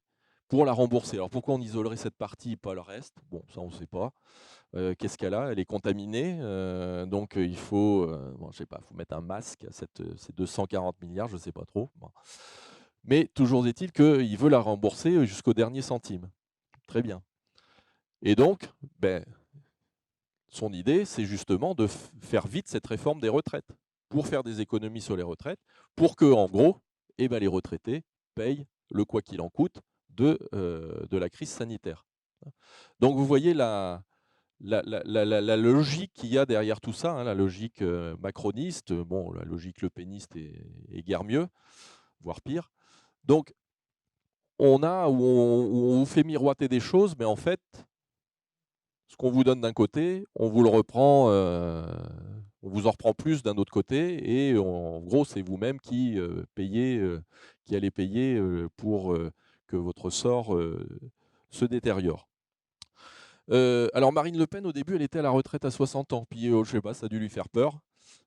S3: pour la rembourser. Alors pourquoi on isolerait cette partie et pas le reste? Bon, ça on ne sait pas. Qu'est-ce qu'elle a? Elle est contaminée, donc il faut, bon, je sais pas, faut mettre un masque à ces 240 milliards, je ne sais pas trop. Bon. Mais toujours est-il qu'il veut la rembourser jusqu'au dernier centime. Très bien. Et donc, ben, son idée, c'est justement de faire vite cette réforme des retraites, pour faire des économies sur les retraites, pour que, en gros, eh ben, les retraités payent le quoi qu'il en coûte de la crise sanitaire. Donc vous voyez la logique qu'il y a derrière tout ça, hein, la logique macroniste, bon, la logique lepéniste est guère mieux, voire pire. Donc on vous fait miroiter des choses, mais en fait, ce qu'on vous donne d'un côté, on vous le reprend, on vous en reprend plus d'un autre côté, et en gros, c'est vous-même qui qui allez payer pour que votre sort se détériore. Alors Marine Le Pen, au début, elle était à la retraite à 60 ans, puis je sais pas, ça a dû lui faire peur.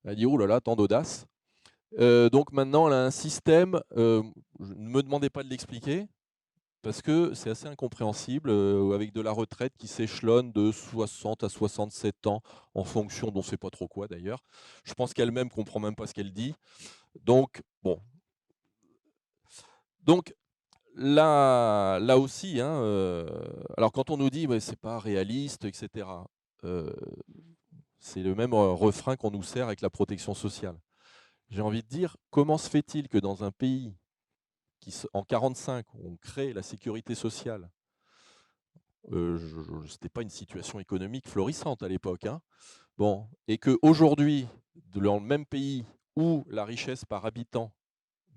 S3: Elle a dit: «Oh là là, tant d'audace». Donc maintenant, elle a un système, ne me demandez pas de l'expliquer, parce que c'est assez incompréhensible, avec de la retraite qui s'échelonne de 60 à 67 ans, en fonction d'on ne sait pas trop quoi d'ailleurs. Je pense qu'elle-même ne comprend même pas ce qu'elle dit. Donc bon. Donc là aussi, hein, alors quand on nous dit: «Ouais, c'est pas réaliste» et cetera, c'est le même, refrain qu'on nous sert avec la protection sociale. J'ai envie de dire, comment se fait-il que dans un pays en 45, on crée la sécurité sociale, c'était pas une situation économique florissante à l'époque, hein. Bon, et qu'aujourd'hui, dans le même pays où la richesse par habitant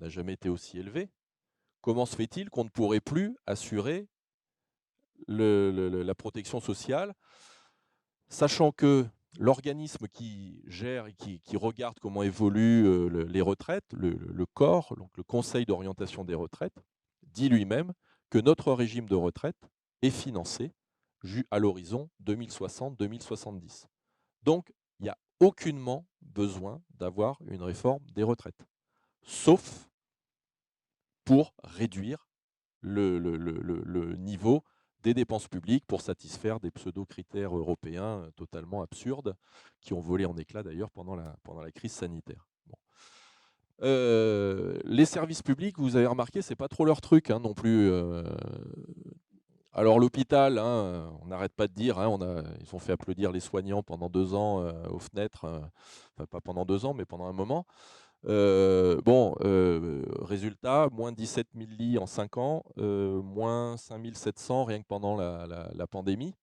S3: n'a jamais été aussi élevée, comment se fait-il qu'on ne pourrait plus assurer la protection sociale, sachant que l'organisme qui gère et qui regarde comment évoluent les retraites, le COR, donc le Conseil d'orientation des retraites, dit lui-même que notre régime de retraite est financé à l'horizon 2060-2070. Donc, il n'y a aucunement besoin d'avoir une réforme des retraites, sauf pour réduire le niveau des dépenses publiques pour satisfaire des pseudo-critères européens totalement absurdes, qui ont volé en éclats d'ailleurs pendant la crise sanitaire. Bon. Les services publics, vous avez remarqué, c'est pas trop leur truc, hein, non plus. Alors l'hôpital, hein, on n'arrête pas de dire, hein, ils ont fait applaudir les soignants pendant 2 ans aux fenêtres, enfin pas pendant 2 ans, mais pendant un moment. Bon, résultat, moins 17 000 lits en 5 ans, moins 5 700 rien que pendant la pandémie.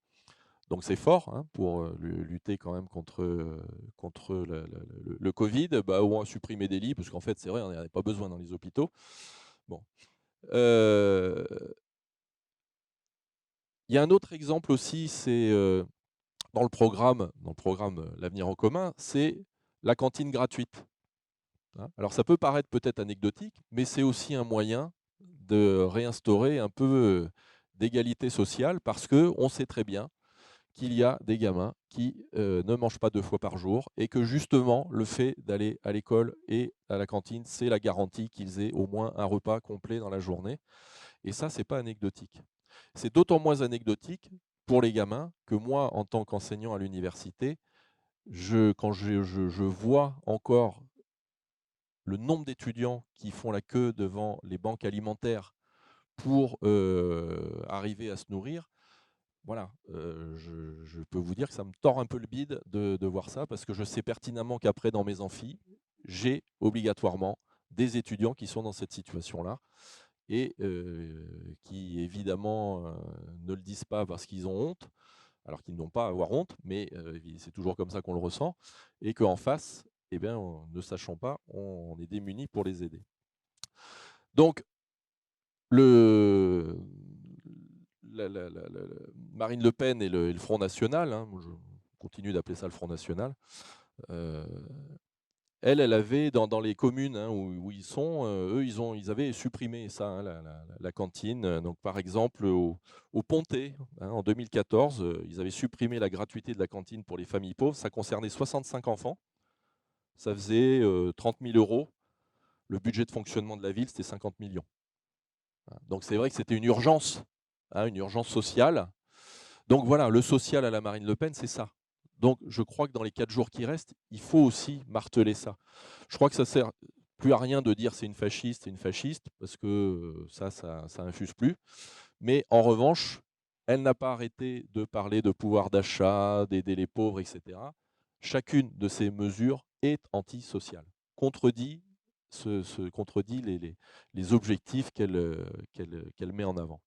S3: Donc c'est fort, hein, pour lutter quand même contre le Covid. Bah, on a supprimé des lits, parce qu'en fait, c'est vrai, on n'en avait pas besoin dans les hôpitaux. Bon. Il y a un autre exemple aussi, c'est dans le programme L'Avenir en commun, c'est la cantine gratuite. Hein. Alors ça peut paraître peut-être anecdotique, mais c'est aussi un moyen de réinstaurer un peu d'égalité sociale, parce qu'on sait très bien qu'il y a des gamins qui ne mangent pas 2 fois par jour, et que justement le fait d'aller à l'école et à la cantine, c'est la garantie qu'ils aient au moins un repas complet dans la journée. Et ça, c'est pas anecdotique. C'est d'autant moins anecdotique pour les gamins que moi, en tant qu'enseignant à l'université, quand je vois encore le nombre d'étudiants qui font la queue devant les banques alimentaires pour arriver à se nourrir, voilà, je peux vous dire que ça me tord un peu le bide de voir ça, parce que je sais pertinemment qu'après, dans mes amphis, j'ai obligatoirement des étudiants qui sont dans cette situation-là, et qui évidemment ne le disent pas parce qu'ils ont honte, alors qu'ils n'ont pas à avoir honte, mais c'est toujours comme ça qu'on le ressent, et qu'en face, eh bien, ne sachant pas, on est démunis pour les aider. Donc, le, Marine Le Pen et le Front National, hein, je continue d'appeler ça le Front National, euh, elle avait dans les communes, hein, où ils sont, eux, ils avaient supprimé ça, hein, la cantine. Donc, par exemple, au Pontet, hein, en 2014, ils avaient supprimé la gratuité de la cantine pour les familles pauvres. Ça concernait 65 enfants. Ça faisait 30 000 euros. Le budget de fonctionnement de la ville, c'était 50 millions. Donc c'est vrai que c'était une urgence sociale. Donc voilà, le social à la Marine Le Pen, c'est ça. Donc je crois que dans les 4 jours qui restent, il faut aussi marteler ça. Je crois que ça sert plus à rien de dire c'est une fasciste, parce que ça infuse plus. Mais en revanche, elle n'a pas arrêté de parler de pouvoir d'achat, d'aider les pauvres, etc. Chacune de ces mesures est antisociale, contredit, contredit les objectifs qu'elle met en avant.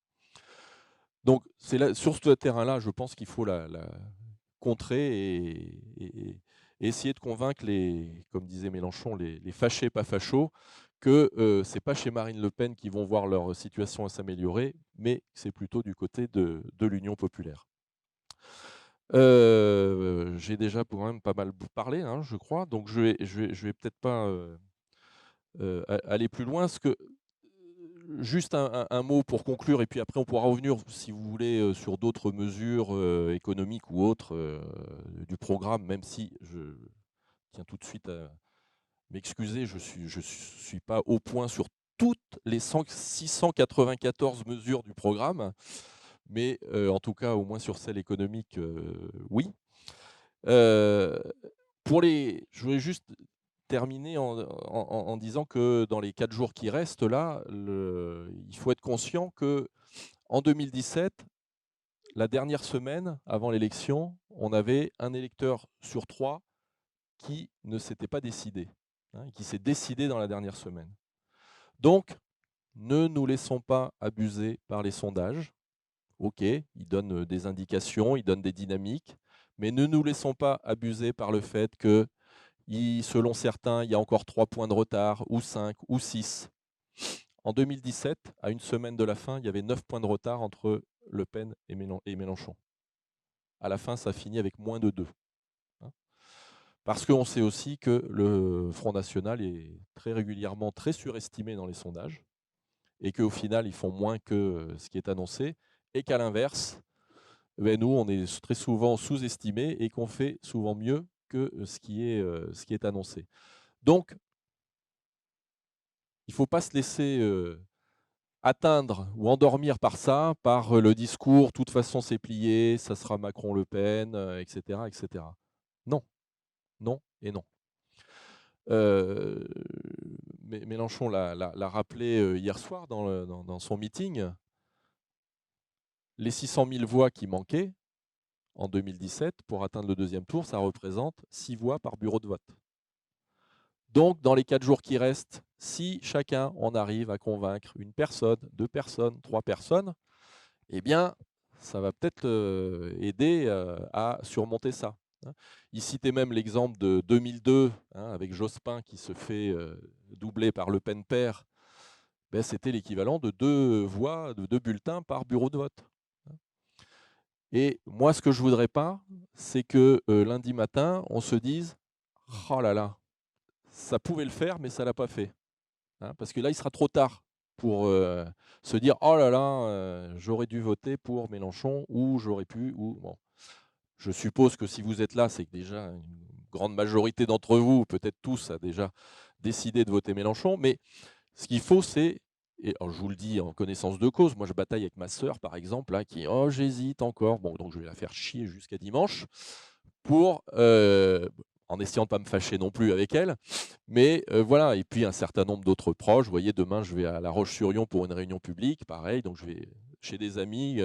S3: Donc sur ce terrain-là, je pense qu'il faut la contrer et essayer de convaincre comme disait Mélenchon, les fâchés pas fachos, que ce n'est pas chez Marine Le Pen qu'ils vont voir leur situation s'améliorer, mais c'est plutôt du côté de l'Union populaire. J'ai déjà quand même pas mal parlé, hein, je crois, donc je vais peut-être pas aller plus loin. Juste un mot pour conclure, et puis après on pourra revenir, si vous voulez, sur d'autres mesures économiques ou autres du programme, même si je tiens tout de suite à m'excuser, je suis pas au point sur toutes les 694 mesures du programme, mais en tout cas au moins sur celle économique, oui. Je voulais juste terminer en disant que dans les 4 jours qui restent là, il faut être conscient qu'en 2017, la dernière semaine avant l'élection, on avait un électeur sur 3 qui ne s'était pas décidé, hein, qui s'est décidé dans la dernière semaine. Donc, ne nous laissons pas abuser par les sondages. Ok, ils donnent des indications, ils donnent des dynamiques, mais ne nous laissons pas abuser par le fait que, selon certains, il y a encore 3 points de retard, ou 5, ou 6. En 2017, à une semaine de la fin, il y avait 9 points de retard entre Le Pen et Mélenchon. À la fin, ça a fini avec moins de 2. Parce qu'on sait aussi que le Front National est très régulièrement très surestimé dans les sondages, et qu'au final, ils font moins que ce qui est annoncé, et qu'à l'inverse, nous, on est très souvent sous-estimés et qu'on fait souvent mieux que ce qui est annoncé. Donc, il ne faut pas se laisser atteindre ou endormir par ça, par le discours, de toute façon c'est plié, ça sera Macron-Le Pen, etc., etc. Non, non et non. Mélenchon l'a rappelé hier soir dans son meeting. Les 600 000 voix qui manquaient en 2017 pour atteindre le deuxième tour, ça représente 6 voix par bureau de vote. Donc, dans les 4 jours qui restent, si chacun on arrive à convaincre une personne, 2 personnes, 3 personnes, eh bien, ça va peut-être aider à surmonter ça. Il citait même l'exemple de 2002, avec Jospin qui se fait doubler par Le Pen père. C'était l'équivalent de 2 voix, de 2 bulletins par bureau de vote. Et moi, ce que je ne voudrais pas, c'est que lundi matin, on se dise « Oh là là, ça pouvait le faire, mais ça ne l'a pas fait. » Parce que là, il sera trop tard pour se dire « Oh là là, j'aurais dû voter pour Mélenchon, ou j'aurais pu... » Bon. Je suppose que si vous êtes là, c'est que déjà une grande majorité d'entre vous, peut-être tous, a déjà décidé de voter Mélenchon. Mais ce qu'il faut, c'est, et alors je vous le dis en connaissance de cause, moi je bataille avec ma sœur par exemple, là, qui oh j'hésite encore, bon donc je vais la faire chier jusqu'à dimanche pour en essayant de pas me fâcher non plus avec elle, mais voilà. Et puis un certain nombre d'autres proches. Vous voyez, demain je vais à La Roche-sur-Yon pour une réunion publique, pareil, donc je vais chez des amis.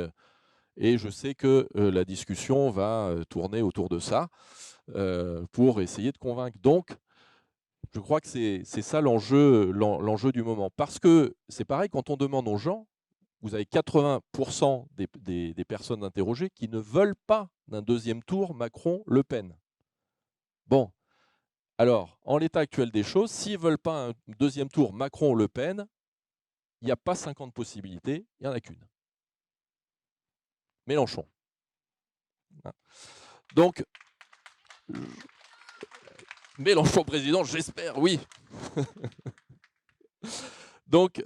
S3: Et je sais que la discussion va tourner autour de ça pour essayer de convaincre. Donc, je crois que c'est ça l'enjeu du moment. Parce que c'est pareil, quand on demande aux gens, vous avez 80% des personnes interrogées qui ne veulent pas d'un deuxième tour Macron-Le Pen. Bon, alors, en l'état actuel des choses, s'ils ne veulent pas un deuxième tour Macron-Le Pen, il n'y a pas 50 possibilités, il n'y en a qu'une. Mélenchon. Donc, Mélenchon président, j'espère, oui. Donc,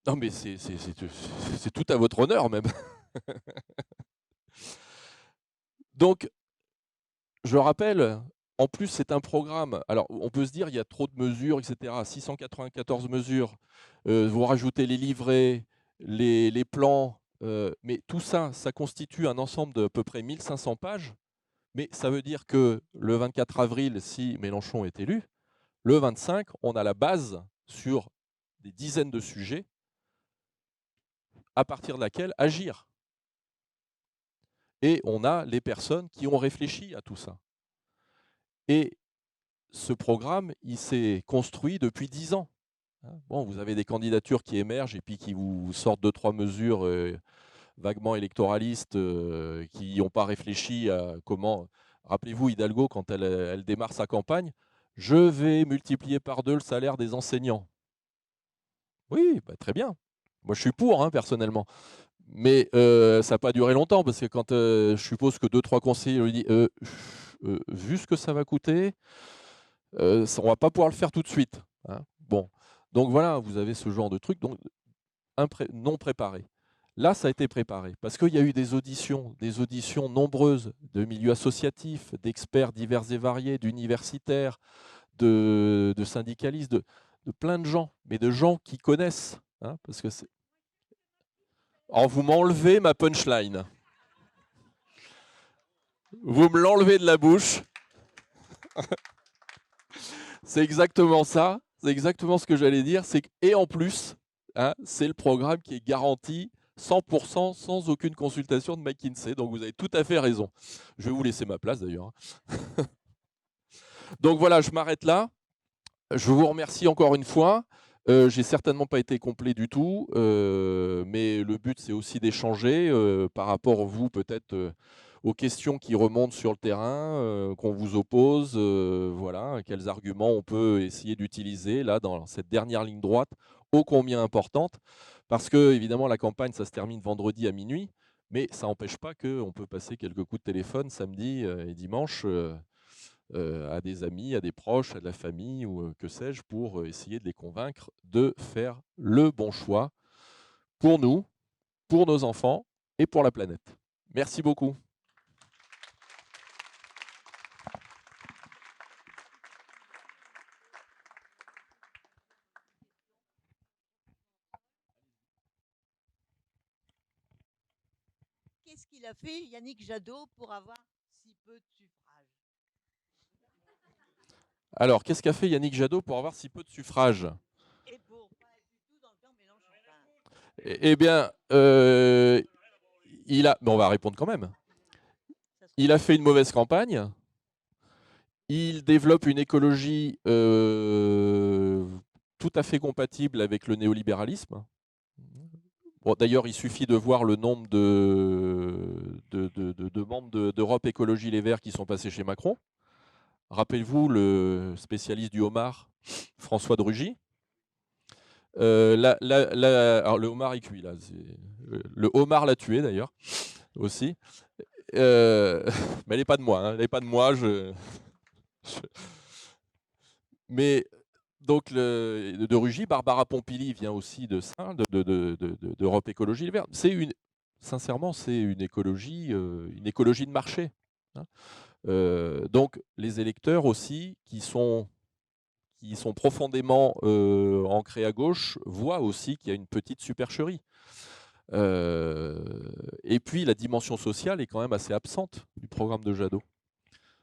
S3: non mais c'est tout à votre honneur même. Donc, je rappelle, en plus, c'est un programme. Alors, on peut se dire, il y a trop de mesures, etc. 694 mesures. Vous rajoutez les livrets, les plans. Mais tout ça, ça constitue un ensemble de à peu près 1500 pages. Mais ça veut dire que le 24 avril, si Mélenchon est élu, le 25, on a la base sur des dizaines de sujets à partir de laquelle agir. Et on a les personnes qui ont réfléchi à tout ça. Et ce programme, il s'est construit depuis 10 ans. Bon, vous avez des candidatures qui émergent et puis qui vous sortent 2-3 mesures vaguement électoralistes qui n'ont pas réfléchi à comment. Rappelez-vous, Hidalgo, quand elle démarre sa campagne, je vais multiplier par 2 le salaire des enseignants. Oui, bah, très bien. Moi, je suis pour, hein, personnellement. Mais ça n'a pas duré longtemps, parce que quand je suppose que 2-3 conseillers lui disent vu ce que ça va coûter, on ne va pas pouvoir le faire tout de suite. Hein. Bon. Donc voilà, vous avez ce genre de truc donc, non préparé. Là, ça a été préparé, parce qu'il y a eu des auditions nombreuses de milieux associatifs, d'experts divers et variés, d'universitaires, de syndicalistes, de plein de gens, mais de gens qui connaissent. Hein, parce que oh, vous m'enlevez ma punchline. Vous me l'enlevez de la bouche. C'est exactement ça. C'est exactement ce que j'allais dire. Et en plus, hein, c'est le programme qui est garanti 100% sans aucune consultation de McKinsey. Donc vous avez tout à fait raison. Je vais vous laisser ma place d'ailleurs. Donc voilà, je m'arrête là. Je vous remercie encore une fois. J'ai certainement pas été complet du tout, mais le but c'est aussi d'échanger par rapport vous peut-être aux questions qui remontent sur le terrain, qu'on vous oppose, voilà, quels arguments on peut essayer d'utiliser là dans cette dernière ligne droite, ô combien importante, parce que évidemment la campagne ça se termine vendredi à minuit, mais ça n'empêche pas qu'on peut passer quelques coups de téléphone samedi et dimanche. À des amis, à des proches, à de la famille ou que sais-je, pour essayer de les convaincre de faire le bon choix pour nous, pour nos enfants et pour la planète. Merci beaucoup.
S4: Qu'est-ce qu'il a fait, Yannick Jadot, pour avoir si peu de suffrages?
S3: Alors, qu'est-ce qu'a fait Yannick Jadot pour avoir si peu de suffrages?
S4: Et pour pas être du tout dans le camp Mélenchon.
S3: Eh bien, on va répondre quand même. Il a fait une mauvaise campagne. Il développe une écologie tout à fait compatible avec le néolibéralisme. Bon, d'ailleurs, il suffit de voir le nombre de membres d'Europe Écologie Les Verts qui sont passés chez Macron. Rappelez-vous le spécialiste du homard, François de Rugy. Alors le homard est cuit, là. Le homard l'a tué, d'ailleurs, aussi. Mais elle n'est pas de moi. Hein, elle n'est pas de moi. Mais donc, de Rugy, Barbara Pompili vient aussi de ça, d'Europe Écologie Les Verts. Sincèrement, c'est une écologie de marché. Hein. Donc, les électeurs aussi, qui sont profondément ancrés à gauche, voient aussi qu'il y a une petite supercherie. Et puis, la dimension sociale est quand même assez absente du programme de Jadot.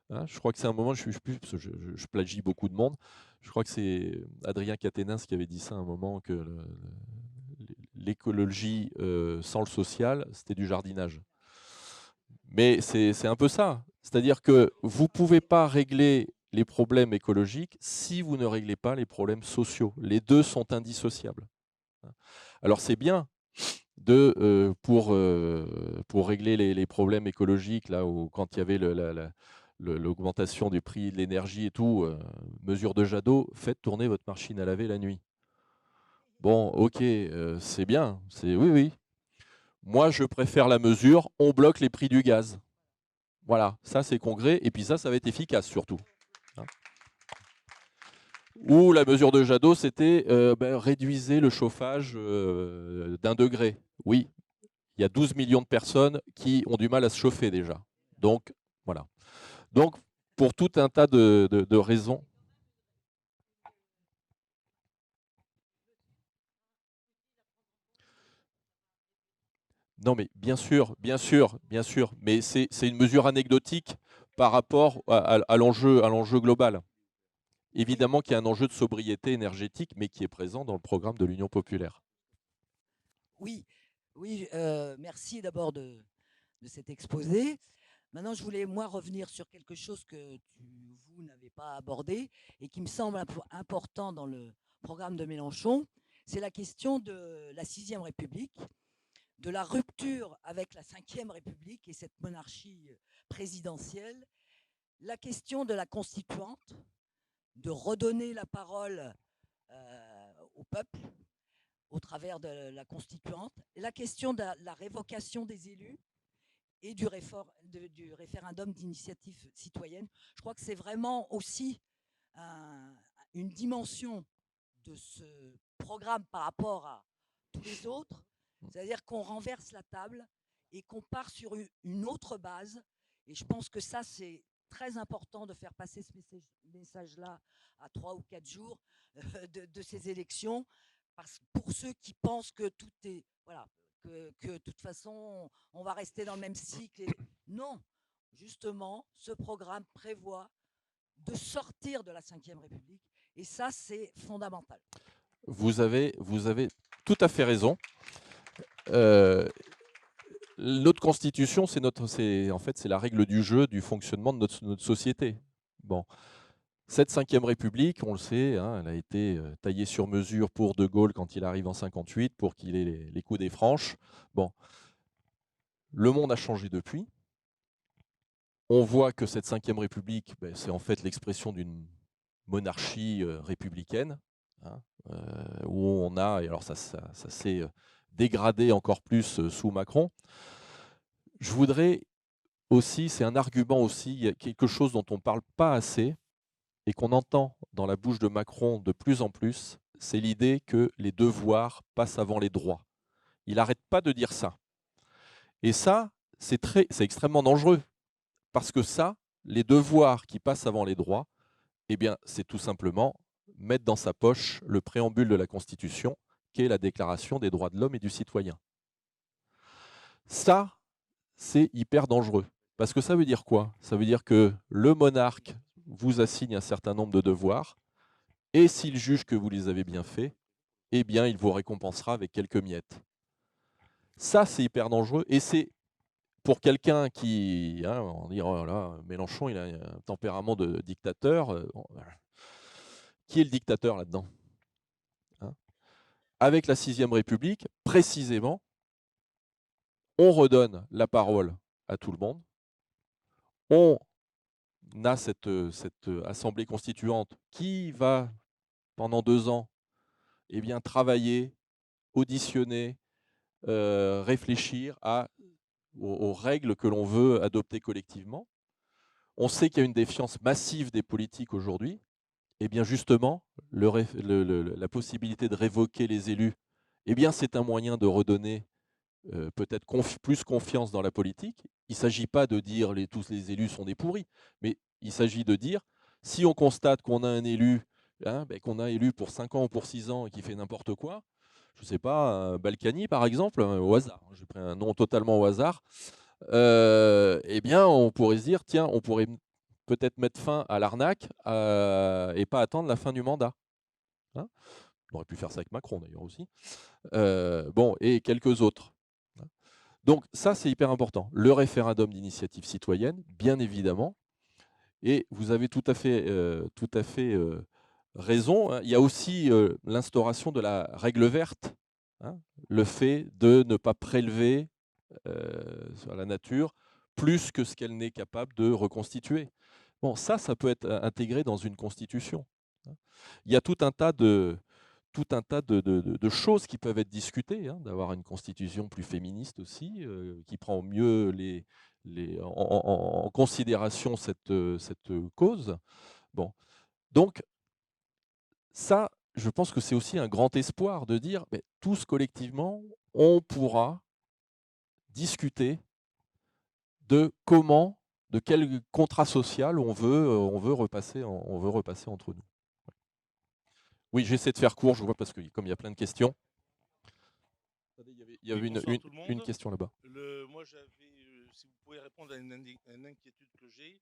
S3: Hein, je crois que c'est un moment, je plagie beaucoup de monde, je crois que c'est Adrien Quatennens qui avait dit ça à un moment, que l'écologie sans le social, c'était du jardinage. Mais c'est un peu ça. C'est-à-dire que vous ne pouvez pas régler les problèmes écologiques si vous ne réglez pas les problèmes sociaux. Les deux sont indissociables. Alors c'est bien pour régler les problèmes écologiques, là où quand il y avait l'augmentation du prix de l'énergie et tout, mesure de Jadot, faites tourner votre machine à laver la nuit. Bon, ok, c'est bien, oui. Moi, je préfère la mesure, on bloque les prix du gaz. Voilà, ça c'est concret, et puis ça va être efficace surtout. Hein. Ou la mesure de Jadot, c'était réduisez le chauffage d'1 degré. Oui, il y a 12 millions de personnes qui ont du mal à se chauffer déjà. Donc, voilà. Donc, pour tout un tas de raisons. Non, mais bien sûr, bien sûr, bien sûr, mais c'est une mesure anecdotique par rapport à l'enjeu global. Évidemment qu'il y a un enjeu de sobriété énergétique, mais qui est présent dans le programme de l'Union populaire.
S5: Oui, oui, merci d'abord de cet exposé. Maintenant, je voulais, moi, revenir sur quelque chose que vous n'avez pas abordé et qui me semble important dans le programme de Mélenchon. C'est la question de la 6e République, de la rupture avec la 5e République et cette monarchie présidentielle, la question de la constituante, de redonner la parole au peuple au travers de la constituante, et la question de la révocation des élus et du référendum d'initiative citoyenne. Je crois que c'est vraiment aussi une dimension de ce programme par rapport à tous les autres, c'est-à-dire qu'on renverse la table et qu'on part sur une autre base. Et je pense que ça, c'est très important de faire passer ce message-là à 3 ou 4 jours de ces élections, parce que pour ceux qui pensent que tout est... Voilà, que de toute façon, on va rester dans le même cycle. Non, justement, ce programme prévoit de sortir de la 5e République. Et ça, c'est fondamental.
S3: Vous avez tout à fait raison. Notre constitution, c'est en fait, c'est la règle du jeu du fonctionnement de notre société. Bon. Cette 5e République, on le sait, hein, elle a été taillée sur mesure pour De Gaulle quand il arrive en 58, pour qu'il ait les coups des franches. Bon. Le monde a changé depuis. On voit que cette 5e République, c'est en fait l'expression d'une monarchie républicaine, hein, où on a, et alors ça s'est dégradé encore plus sous Macron. Je voudrais aussi, c'est un argument aussi, il y a quelque chose dont on ne parle pas assez et qu'on entend dans la bouche de Macron de plus en plus, c'est l'idée que les devoirs passent avant les droits. Il n'arrête pas de dire ça. Et ça, c'est extrêmement dangereux, parce que ça, les devoirs qui passent avant les droits, eh bien, c'est tout simplement mettre dans sa poche le préambule de la Constitution, qui est la Déclaration des droits de l'homme et du citoyen. Ça, c'est hyper dangereux. Parce que ça veut dire quoi? Ça veut dire que le monarque vous assigne un certain nombre de devoirs, et s'il juge que vous les avez bien faits, eh bien, il vous récompensera avec quelques miettes. Ça, c'est hyper dangereux, et c'est pour quelqu'un qui, hein, on dit, oh là, Mélenchon, il a un tempérament de dictateur. Qui est le dictateur là-dedans, hein? Avec la 6e République, précisément, on redonne la parole à tout le monde. On a cette assemblée constituante qui va, pendant 2 ans, eh bien, travailler, auditionner, réfléchir aux règles que l'on veut adopter collectivement. On sait qu'il y a une défiance massive des politiques aujourd'hui. Eh bien, justement, la possibilité de révoquer les élus, eh bien, c'est un moyen de redonner peut-être plus confiance dans la politique. Il ne s'agit pas de dire tous les élus sont des pourris, mais il s'agit de dire, si on constate qu'on a un élu, hein, qu'on a élu pour 5 ans ou pour 6 ans et qui fait n'importe quoi, je ne sais pas, Balkany par exemple, au hasard, j'ai pris un nom totalement au hasard, eh bien on pourrait se dire, tiens, on pourrait peut-être mettre fin à l'arnaque et pas attendre la fin du mandat. Hein, on aurait pu faire ça avec Macron d'ailleurs aussi. Bon, et quelques autres. Donc ça, c'est hyper important. Le référendum d'initiative citoyenne, bien évidemment. Et vous avez tout à fait raison, hein. Il y a aussi l'instauration de la règle verte, hein, le fait de ne pas prélever sur la nature plus que ce qu'elle n'est capable de reconstituer. Bon, ça peut être intégré dans une constitution, hein. Il y a tout un tas de choses qui peuvent être discutées, hein, d'avoir une constitution plus féministe aussi, qui prend mieux en considération cette cause. Bon. Donc, ça, je pense que c'est aussi un grand espoir de dire, mais tous collectivement, on pourra discuter de comment de quel contrat social on veut repasser entre nous. Oui, j'essaie de faire court, je vois, parce que comme il y a plein de questions. Il y avait
S6: Bonsoir tout le
S3: une
S6: monde.
S3: question là-bas.
S6: Moi, j'avais, si vous pouvez répondre à une inquiétude que j'ai,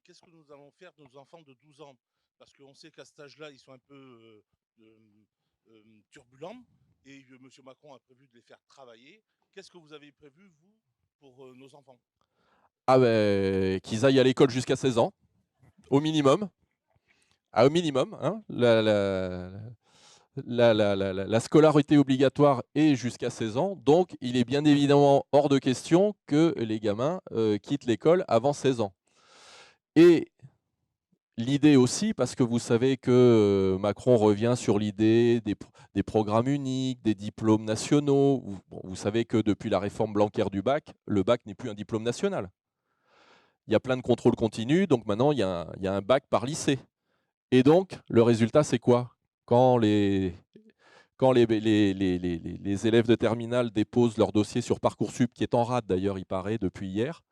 S6: qu'est-ce que nous allons faire de nos enfants de 12 ans? Parce qu'on sait qu'à cet âge-là, ils sont un peu turbulents et M. Macron a prévu de les faire travailler. Qu'est-ce que vous avez prévu, vous, pour nos enfants?
S3: Ah ben, qu'ils aillent à l'école jusqu'à 16 ans, au minimum. Au minimum, hein, la scolarité obligatoire est jusqu'à 16 ans, donc il est bien évidemment hors de question que les gamins quittent l'école avant 16 ans. Et l'idée aussi, parce que vous savez que Macron revient sur l'idée des programmes uniques, des diplômes nationaux. Vous savez que depuis la réforme Blanquer du bac, le bac n'est plus un diplôme national. Il y a plein de contrôles continus, donc maintenant il y a un bac par lycée. Et donc, le résultat, c'est quoi? Quand les élèves de terminale déposent leur dossier sur Parcoursup, qui est en rade d'ailleurs, il paraît, depuis hier,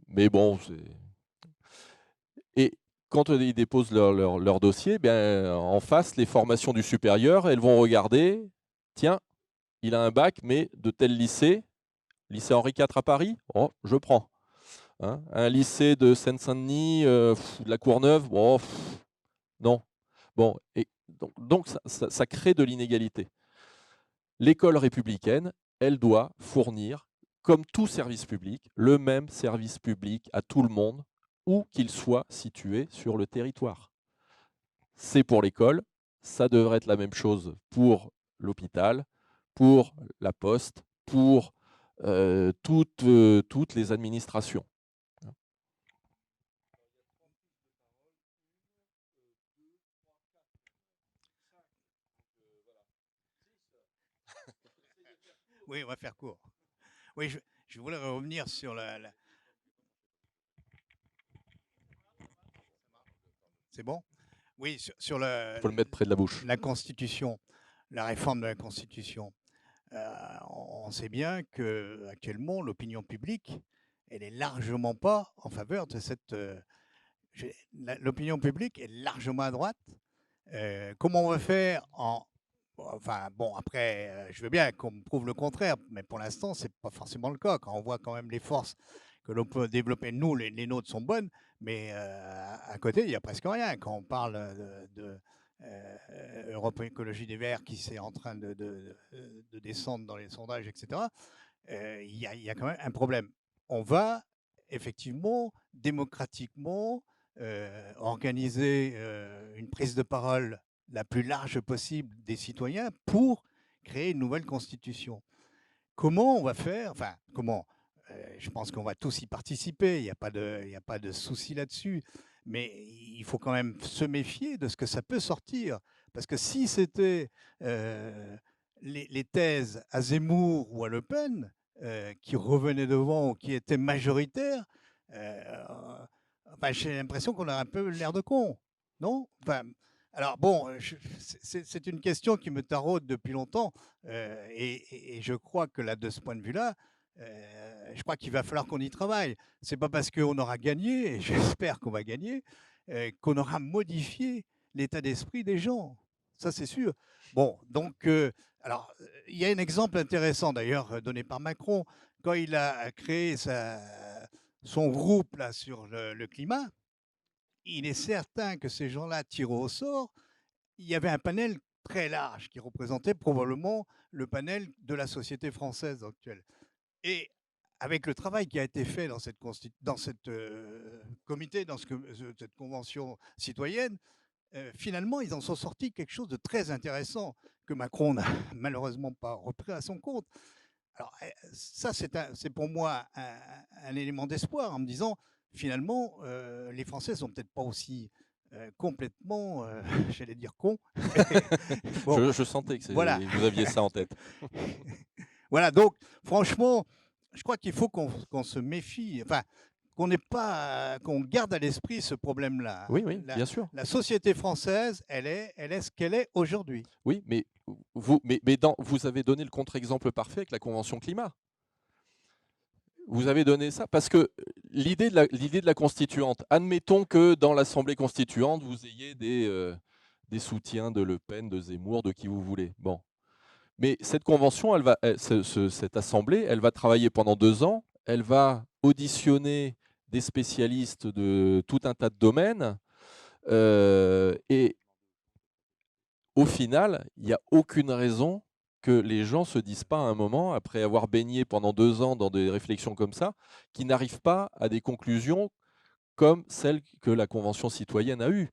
S3: mais bon, et quand ils déposent leur dossier, bien, en face, les formations du supérieur, elles vont regarder, tiens, il a un bac, mais de tel lycée Henri IV à Paris, oh, je prends. Hein, un lycée de Seine-Saint-Denis, de la Courneuve, oh, non. Bon, et donc ça crée de l'inégalité. L'école républicaine, elle doit fournir, comme tout service public, le même service public à tout le monde, où qu'il soit situé sur le territoire. C'est pour l'école, ça devrait être la même chose pour l'hôpital, pour la poste, pour toutes les administrations.
S7: Oui, on va faire court. Oui, je voulais revenir sur C'est bon? Oui, sur
S3: Faut le mettre près de la bouche.
S7: la Constitution, la réforme de la Constitution. On sait bien qu'actuellement, l'opinion publique, elle est largement pas en faveur de cette... l'opinion publique est largement à droite. Comment on va faire Enfin, bon, après, je veux bien qu'on me prouve le contraire, mais pour l'instant, c'est pas forcément le cas. Quand on voit quand même les forces que l'on peut développer, nous, les nôtres sont bonnes, mais à côté, il n'y a presque rien. Quand on parle de Europe Écologie des Verts qui est en train de descendre dans les sondages, etc., il y a quand même un problème. On va effectivement, démocratiquement, organiser une prise de parole la plus large possible des citoyens pour créer une nouvelle constitution. Comment on va faire? Enfin, comment? Je pense qu'on va tous y participer, il n'y a pas de souci là-dessus, mais il faut quand même se méfier de ce que ça peut sortir. Parce que si c'était les thèses à Zemmour ou à Le Pen qui revenaient devant ou qui étaient majoritaires, enfin, j'ai l'impression qu'on a un peu l'air de con, non? Enfin, alors bon, c'est une question qui me taraude depuis longtemps et je crois que là, de ce point de vue-là, je crois qu'il va falloir qu'on y travaille. C'est pas parce qu'on aura gagné, et j'espère qu'on va gagner, qu'on aura modifié l'état d'esprit des gens. Ça, c'est sûr. Bon, donc, alors, il y a un exemple intéressant d'ailleurs donné par Macron quand il a créé son groupe là sur le climat. Il est certain que ces gens-là tirés au sort, il y avait un panel très large qui représentait probablement le panel de la société française actuelle. Et avec le travail qui a été fait dans cette comité, dans cette convention citoyenne, finalement, ils en sont sortis quelque chose de très intéressant que Macron n'a malheureusement pas repris à son compte. Alors, ça, c'est pour moi un élément d'espoir en me disant, finalement, les Français sont peut-être pas aussi complètement, j'allais dire cons.
S3: Bon, je sentais que voilà. Vous aviez ça en tête.
S7: Voilà, donc franchement, je crois qu'il faut qu'on se méfie, enfin, qu'on garde à l'esprit ce problème-là.
S3: Oui, oui, bien sûr.
S7: La société française, elle est ce qu'elle est aujourd'hui.
S3: Oui, mais vous avez donné le contre-exemple parfait avec la Convention climat. Vous avez donné ça parce que l'idée de la constituante, admettons que dans l'Assemblée constituante, vous ayez des soutiens de Le Pen, de Zemmour, de qui vous voulez. Bon. Mais cette convention, cette assemblée, elle va travailler pendant 2 ans, elle va auditionner des spécialistes de tout un tas de domaines, et au final, il n'y a aucune raison que les gens ne se disent pas à un moment, après avoir baigné pendant 2 ans dans des réflexions comme ça, qu'ils n'arrivent pas à des conclusions comme celles que la Convention citoyenne a eues.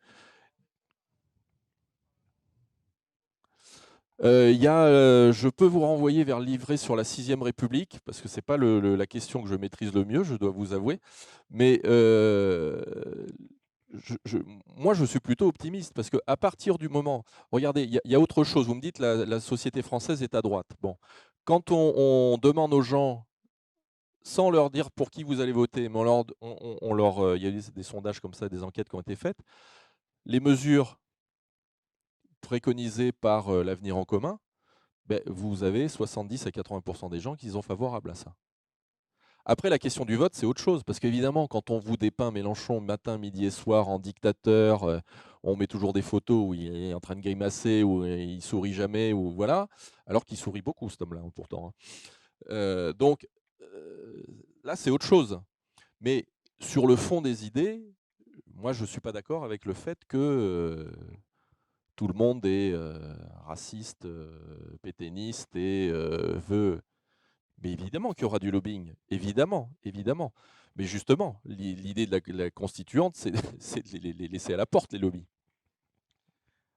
S3: Je peux vous renvoyer vers le livret sur la 6ème République, parce que ce n'est pas la question que je maîtrise le mieux, je dois vous avouer. Mais moi, je suis plutôt optimiste, parce qu'à partir du moment... Regardez, il y a autre chose. Vous me dites la société française est à droite. Bon, quand on demande aux gens, sans leur dire pour qui vous allez voter, mais il y a eu des sondages comme ça, des enquêtes qui ont été faites, les mesures préconisées par l'Avenir en commun, vous avez 70 à 80% des gens qui sont favorables à ça. Après, la question du vote, c'est autre chose, parce qu'évidemment, quand on vous dépeint Mélenchon matin, midi et soir en dictateur, on met toujours des photos où il est en train de grimacer, où il sourit jamais, ou voilà, alors qu'il sourit beaucoup, cet homme-là, pourtant. Donc, là, c'est autre chose. Mais sur le fond des idées, moi, je ne suis pas d'accord avec le fait que tout le monde est raciste, pétainiste et veut... Mais évidemment qu'il y aura du lobbying, évidemment, évidemment. Mais justement, l'idée de la constituante, c'est de les laisser à la porte, les lobbies.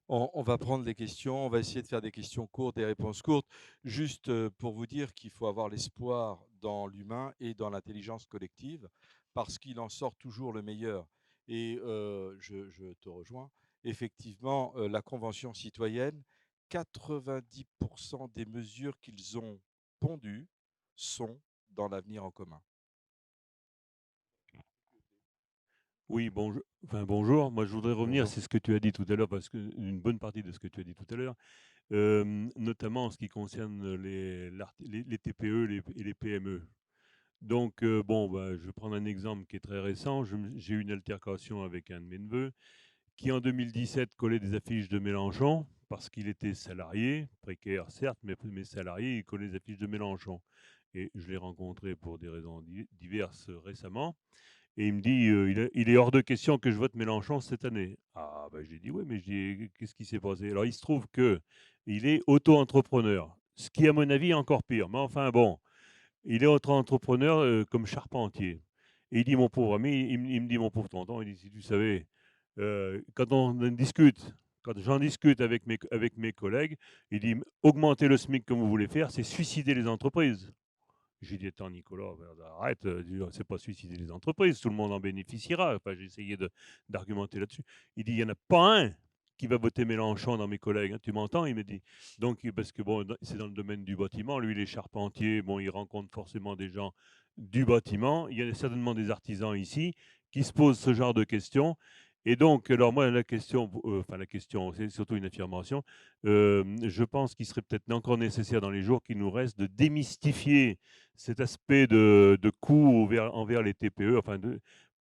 S1: On va prendre les questions, on va essayer de faire des questions courtes, des réponses courtes. Juste pour vous dire qu'il faut avoir l'espoir dans l'humain et dans l'intelligence collective, parce qu'il en sort toujours le meilleur. Et je te rejoins. Effectivement, la Convention citoyenne, 90% des mesures qu'ils ont pondues sont dans l'avenir en commun.
S8: Oui, bonjour. Moi, je voudrais revenir,
S1: Bonjour.
S8: c'est ce que tu as dit tout à l'heure, parce qu'une bonne partie de ce que tu as dit tout à l'heure, notamment en ce qui concerne les TPE et les PME. Donc, je vais prendre un exemple qui est très récent. J'ai eu une altercation avec un de mes neveux qui, en 2017, collait des affiches de Mélenchon parce qu'il était salarié, précaire certes, mais salarié, il collait des affiches de Mélenchon. Et je l'ai rencontré pour des raisons diverses récemment. Et il me dit, il est hors de question que je vote Mélenchon cette année. Ah, j'ai dit, oui, mais qu'est-ce qui s'est passé? Alors, il se trouve qu'il est auto-entrepreneur, ce qui, à mon avis, est encore pire. Mais enfin, bon, il est auto-entrepreneur comme charpentier. Et il dit, mon pauvre ami, il me dit, mon pauvre tonton, il dit, si tu savais, quand j'en discute avec mes collègues, il dit, augmenter le SMIC comme vous voulez faire, c'est suicider les entreprises. J'ai dit, attends Nicolas, arrête, c'est pas suicider les entreprises, tout le monde en bénéficiera. Enfin, j'ai essayé d'argumenter là-dessus. Il dit, il n'y en a pas un qui va voter Mélenchon dans mes collègues. Hein. Tu m'entends? Il me dit. Donc, parce que bon, c'est dans le domaine du bâtiment. Lui, il est charpentier. Bon, il rencontre forcément des gens du bâtiment. Il y a certainement des artisans ici qui se posent ce genre de questions. Et donc, alors moi, la question, c'est surtout une affirmation. Je pense qu'il serait peut-être encore nécessaire dans les jours qui nous restent de démystifier cet aspect de coût envers les TPE,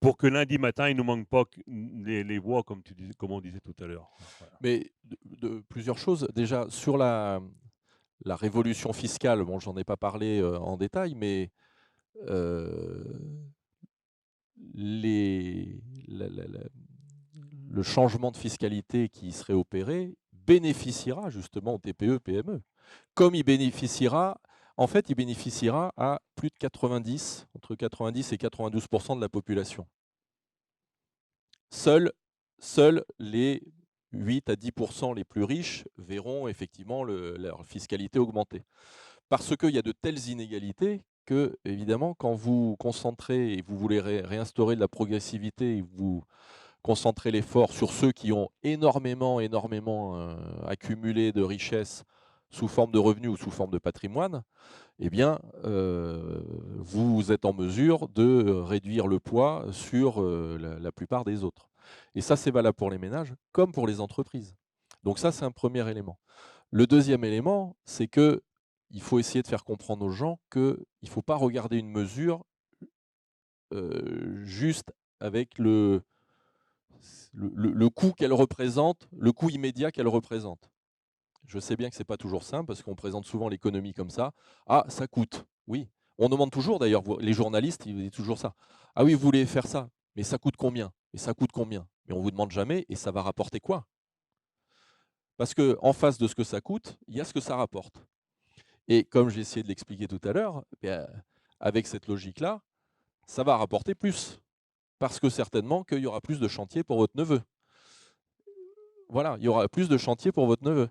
S8: pour que lundi matin, il ne nous manque pas les voix, comme on disait tout à l'heure. Voilà.
S3: Mais plusieurs choses. Déjà, sur la révolution fiscale, bon, j'en ai pas parlé en détail, mais le changement de fiscalité qui serait opéré bénéficiera justement aux TPE, PME. Comme il bénéficiera, en fait, il bénéficiera à plus de entre 90 et 92% de la population. Seuls les 8 à 10% les plus riches verront effectivement leur fiscalité augmenter. Parce qu'il y a de telles inégalités que, évidemment, quand vous concentrez et vous voulez réinstaurer de la progressivité et vous concentrez l'effort sur ceux qui ont énormément accumulé de richesses sous forme de revenus ou sous forme de patrimoine, eh bien, vous êtes en mesure de réduire le poids sur la plupart des autres. Et ça, c'est valable pour les ménages comme pour les entreprises. Donc ça, c'est un premier élément. Le deuxième élément, c'est qu'il faut essayer de faire comprendre aux gens qu'il ne faut pas regarder une mesure juste avec le coût qu'elle représente, le coût immédiat qu'elle représente. Je sais bien que ce n'est pas toujours simple parce qu'on présente souvent l'économie comme ça. Ah, ça coûte. Oui. On demande toujours d'ailleurs, les journalistes, ils disent toujours ça. Ah oui, vous voulez faire ça, mais ça coûte combien? Mais ça coûte combien? Mais on ne vous demande jamais, et ça va rapporter quoi? Parce qu'en face de ce que ça coûte, il y a ce que ça rapporte. Et comme j'ai essayé de l'expliquer tout à l'heure, avec cette logique-là, ça va rapporter plus. Parce que certainement qu'il y aura plus de chantiers pour votre neveu. Voilà, il y aura plus de chantiers pour votre neveu.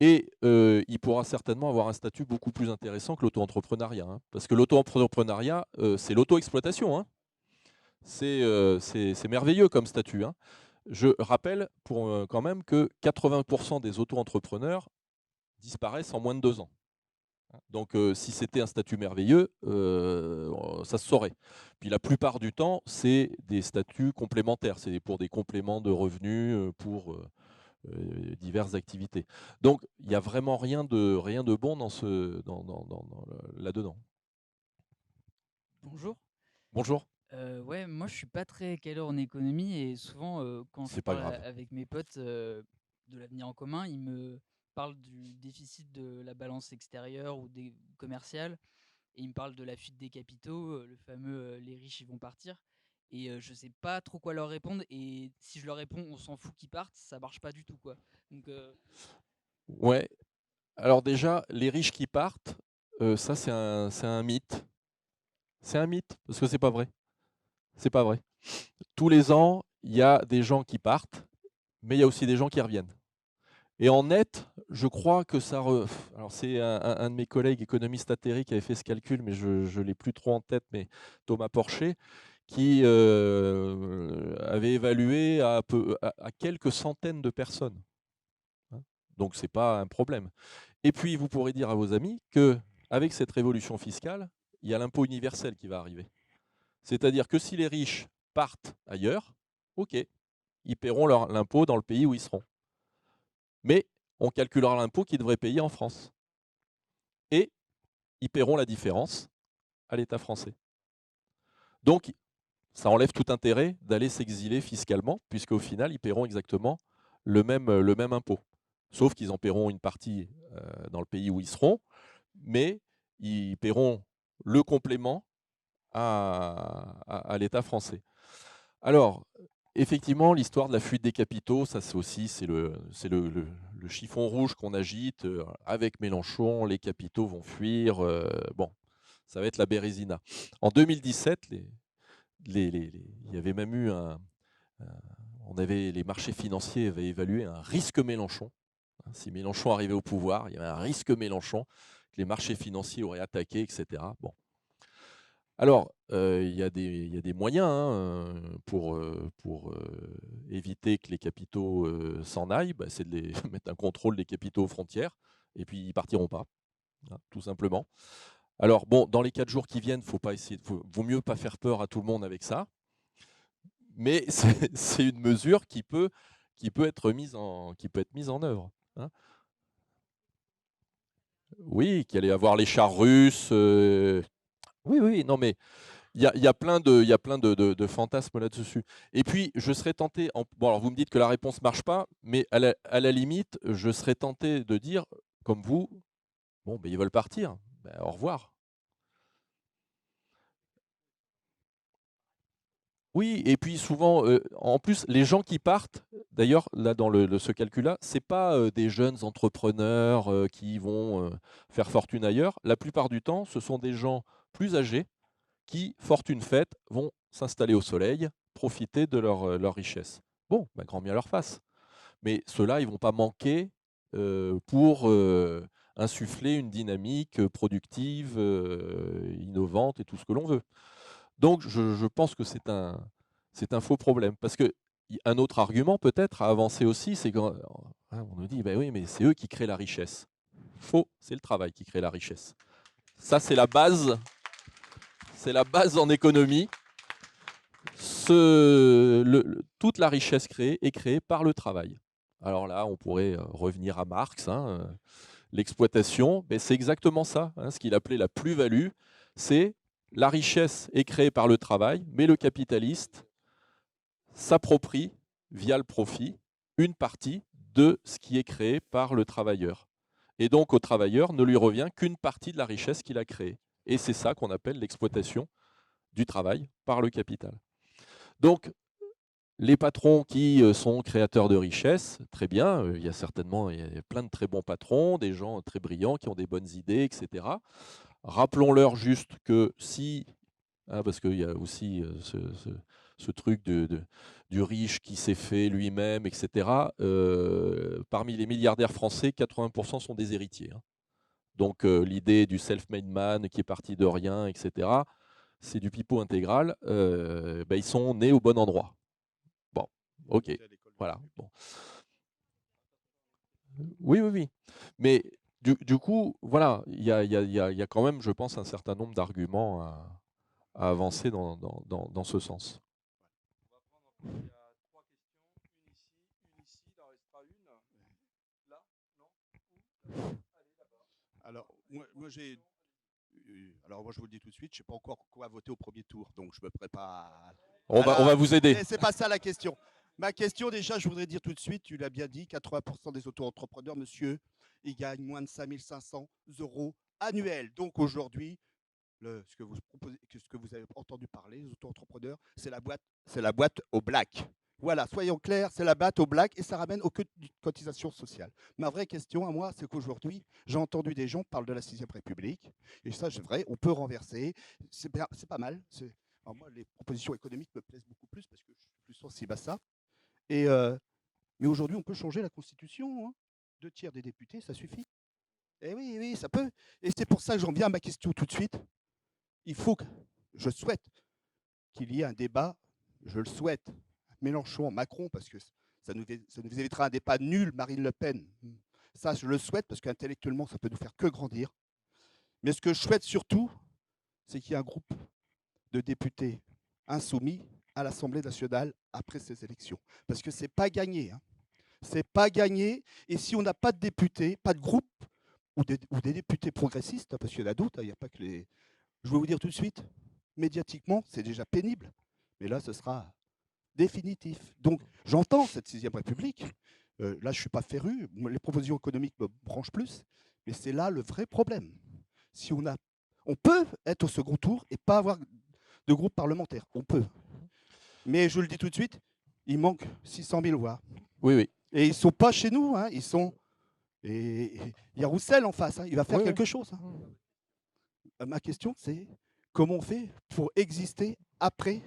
S3: Et il pourra certainement avoir un statut beaucoup plus intéressant que l'auto-entrepreneuriat. Hein. Parce que l'auto-entrepreneuriat, c'est l'auto-exploitation. Hein. C'est merveilleux comme statut. Hein. Je rappelle quand même que 80% des auto-entrepreneurs disparaissent en moins de 2 ans. Donc si c'était un statut merveilleux, ça se saurait. Puis la plupart du temps, c'est des statuts complémentaires. C'est pour des compléments de revenus, pour diverses activités. Donc il n'y a vraiment rien de bon là-dedans.
S9: Bonjour.
S3: Bonjour.
S9: Ouais, moi je suis pas très calé en économie et souvent quand je
S3: C'est pas
S9: parle
S3: grave.
S9: avec mes potes de l'avenir en commun, ils me parlent du déficit de la balance extérieure ou des commerciales et ils me parlent de la fuite des capitaux, le fameux les riches ils vont partir et je sais pas trop quoi leur répondre et si je leur réponds on s'en fout qu'ils partent, ça marche pas du tout quoi. Donc
S3: Ouais. Alors déjà, les riches qui partent, ça c'est un mythe. C'est un mythe parce que c'est pas vrai. C'est pas vrai. Tous les ans, il y a des gens qui partent, mais il y a aussi des gens qui reviennent. Et en net, je crois que ça... Alors c'est un de mes collègues économistes atterrés qui avait fait ce calcul, mais je ne l'ai plus trop en tête, mais Thomas Porcher, qui avait évalué à quelques centaines de personnes. Hein. Donc ce n'est pas un problème. Et puis vous pourrez dire à vos amis qu'avec cette révolution fiscale, il y a l'impôt universel qui va arriver. C'est-à-dire que si les riches partent ailleurs, ok, ils paieront l'impôt dans le pays où ils seront. Mais on calculera l'impôt qu'ils devraient payer en France. Et ils paieront la différence à l'État français. Donc, ça enlève tout intérêt d'aller s'exiler fiscalement, puisqu'au final, ils paieront exactement le même impôt. Sauf qu'ils en paieront une partie dans le pays où ils seront, mais ils paieront le complément à l'État français. Alors, effectivement, l'histoire de la fuite des capitaux, ça c'est le chiffon rouge qu'on agite. Avec Mélenchon, les capitaux vont fuir. Bon, ça va être la Bérésina. En 2017, il y avait même eu les marchés financiers avaient évalué un risque Mélenchon. Si Mélenchon arrivait au pouvoir, il y avait un risque Mélenchon, que les marchés financiers auraient attaqué, etc. Bon. Alors, il y a des moyens pour éviter que les capitaux s'en aillent. C'est de mettre un contrôle des capitaux aux frontières, et puis ils ne partiront pas, hein, tout simplement. Alors, bon, dans les 4 jours qui viennent, vaut mieux pas faire peur à tout le monde avec ça, mais c'est une mesure qui peut être mise en œuvre. Hein. Oui, qu'il allait y avoir les chars russes. Oui, non, mais il y a plein de fantasmes là-dessus. Et puis, je serais tenté, bon, alors vous me dites que la réponse ne marche pas, mais à la limite, je serais tenté de dire, comme vous, bon, ben, ils veulent partir, ben, au revoir. Oui, et puis souvent, en plus, les gens qui partent, d'ailleurs, là, dans ce calcul-là, ce n'est pas des jeunes entrepreneurs qui vont faire fortune ailleurs. La plupart du temps, ce sont des gens plus âgés qui, fortune faite, vont s'installer au soleil, profiter de leur richesse. Bon, bah, grand bien leur face. Mais ceux-là, ils ne vont pas manquer pour insuffler une dynamique productive, innovante et tout ce que l'on veut. Donc, je pense que c'est un faux problème. Parce qu'un autre argument, peut-être, à avancer aussi, c'est qu'on nous dit, bah oui, mais c'est eux qui créent la richesse. Faux, c'est le travail qui crée la richesse. Ça, c'est la base. C'est la base en économie. Toute la richesse créée est créée par le travail. Alors là, on pourrait revenir à Marx. L'exploitation, c'est exactement ça. Ce qu'il appelait la plus-value, c'est la richesse est créée par le travail, mais le capitaliste s'approprie, via le profit, une partie de ce qui est créé par le travailleur. Et donc, au travailleur ne lui revient qu'une partie de la richesse qu'il a créée. Et c'est ça qu'on appelle l'exploitation du travail par le capital. Donc, les patrons qui sont créateurs de richesse, très bien, il y a plein de très bons patrons, des gens très brillants qui ont des bonnes idées, etc. Rappelons-leur juste que si, parce qu'il y a aussi ce truc du riche qui s'est fait lui-même, etc. Parmi les milliardaires français, 80% sont des héritiers. Donc l'idée du self-made man qui est parti de rien, etc., c'est du pipeau intégral. Ils sont nés au bon endroit. Bon, ok, voilà. Bon. Oui. Mais du coup, voilà, il y a quand même, je pense, un certain nombre d'arguments à avancer dans ce sens.
S1: On va prendre, il y a 3 questions, une ici, il en restera une. Là, non? Allez, là-bas.
S10: Alors, moi j'ai. Alors moi je vous le dis tout de suite, je ne sais pas encore quoi voter au premier tour, donc je me prépare.
S3: On va vous aider.
S10: C'est pas ça la question. Ma question déjà, je voudrais dire tout de suite, tu l'as bien dit, 80% des auto-entrepreneurs, monsieur, ils gagnent moins de 5 500 € annuels. Donc aujourd'hui, ce que vous avez entendu parler, les auto-entrepreneurs, c'est la boîte au black. Voilà, soyons clairs, c'est la boîte au black et ça ramène aucune cotisation sociale. Ma vraie question à moi, c'est qu'aujourd'hui, j'ai entendu des gens parler de la 6e République, et ça, c'est vrai, on peut renverser, c'est pas mal. Alors moi, les propositions économiques me plaisent beaucoup plus parce que je suis plus sensible à ça. Mais aujourd'hui, on peut changer la Constitution. 2 tiers des députés, ça suffit. Eh oui, ça peut. Et c'est pour ça que j'en viens à ma question tout de suite. Je souhaite qu'il y ait un débat, je le souhaite, Mélenchon, Macron, parce que ça nous évitera un débat nul, Marine Le Pen. Ça, je le souhaite, parce qu'intellectuellement, ça peut nous faire que grandir. Mais ce que je souhaite surtout, c'est qu'il y ait un groupe de députés insoumis à l'Assemblée nationale après ces élections. Parce que ce n'est pas gagné. C'est pas gagné. Et si on n'a pas de députés, pas de groupe, ou des députés progressistes, parce qu'il y en a d'autres, il n'y a pas que les... Je vais vous dire tout de suite, médiatiquement, c'est déjà pénible. Mais là, ce sera définitif. Donc, j'entends cette 6e République. Là, je ne suis pas féru. Les propositions économiques me branchent plus. Mais c'est là le vrai problème. Si on peut être au second tour et pas avoir de groupe parlementaire. On peut. Mais je le dis tout de suite, il manque 600 000 voix.
S3: Oui.
S10: Et ils ne sont pas chez nous. Ils sont... Et il y a Roussel en face. Il va faire quelque chose. Ma question, c'est comment on fait pour exister après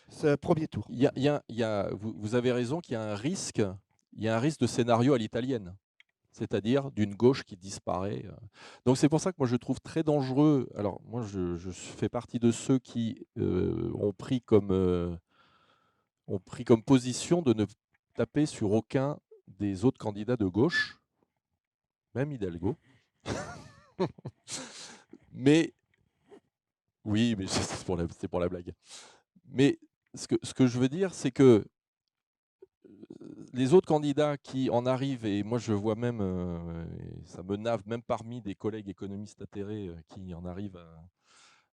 S10: ce premier tour?
S3: Vous avez raison qu'il y a un risque. Il y a un risque de scénario à l'italienne, c'est-à-dire d'une gauche qui disparaît. Donc c'est pour ça que moi je trouve très dangereux. Alors moi je fais partie de ceux qui ont pris comme position de ne taper sur aucun des autres candidats de gauche, même Hidalgo. Mais oui, mais c'est pour la blague. Mais ce que je veux dire, c'est que les autres candidats qui en arrivent, et moi je vois même, ça me nave même parmi des collègues économistes atterrés qui en arrivent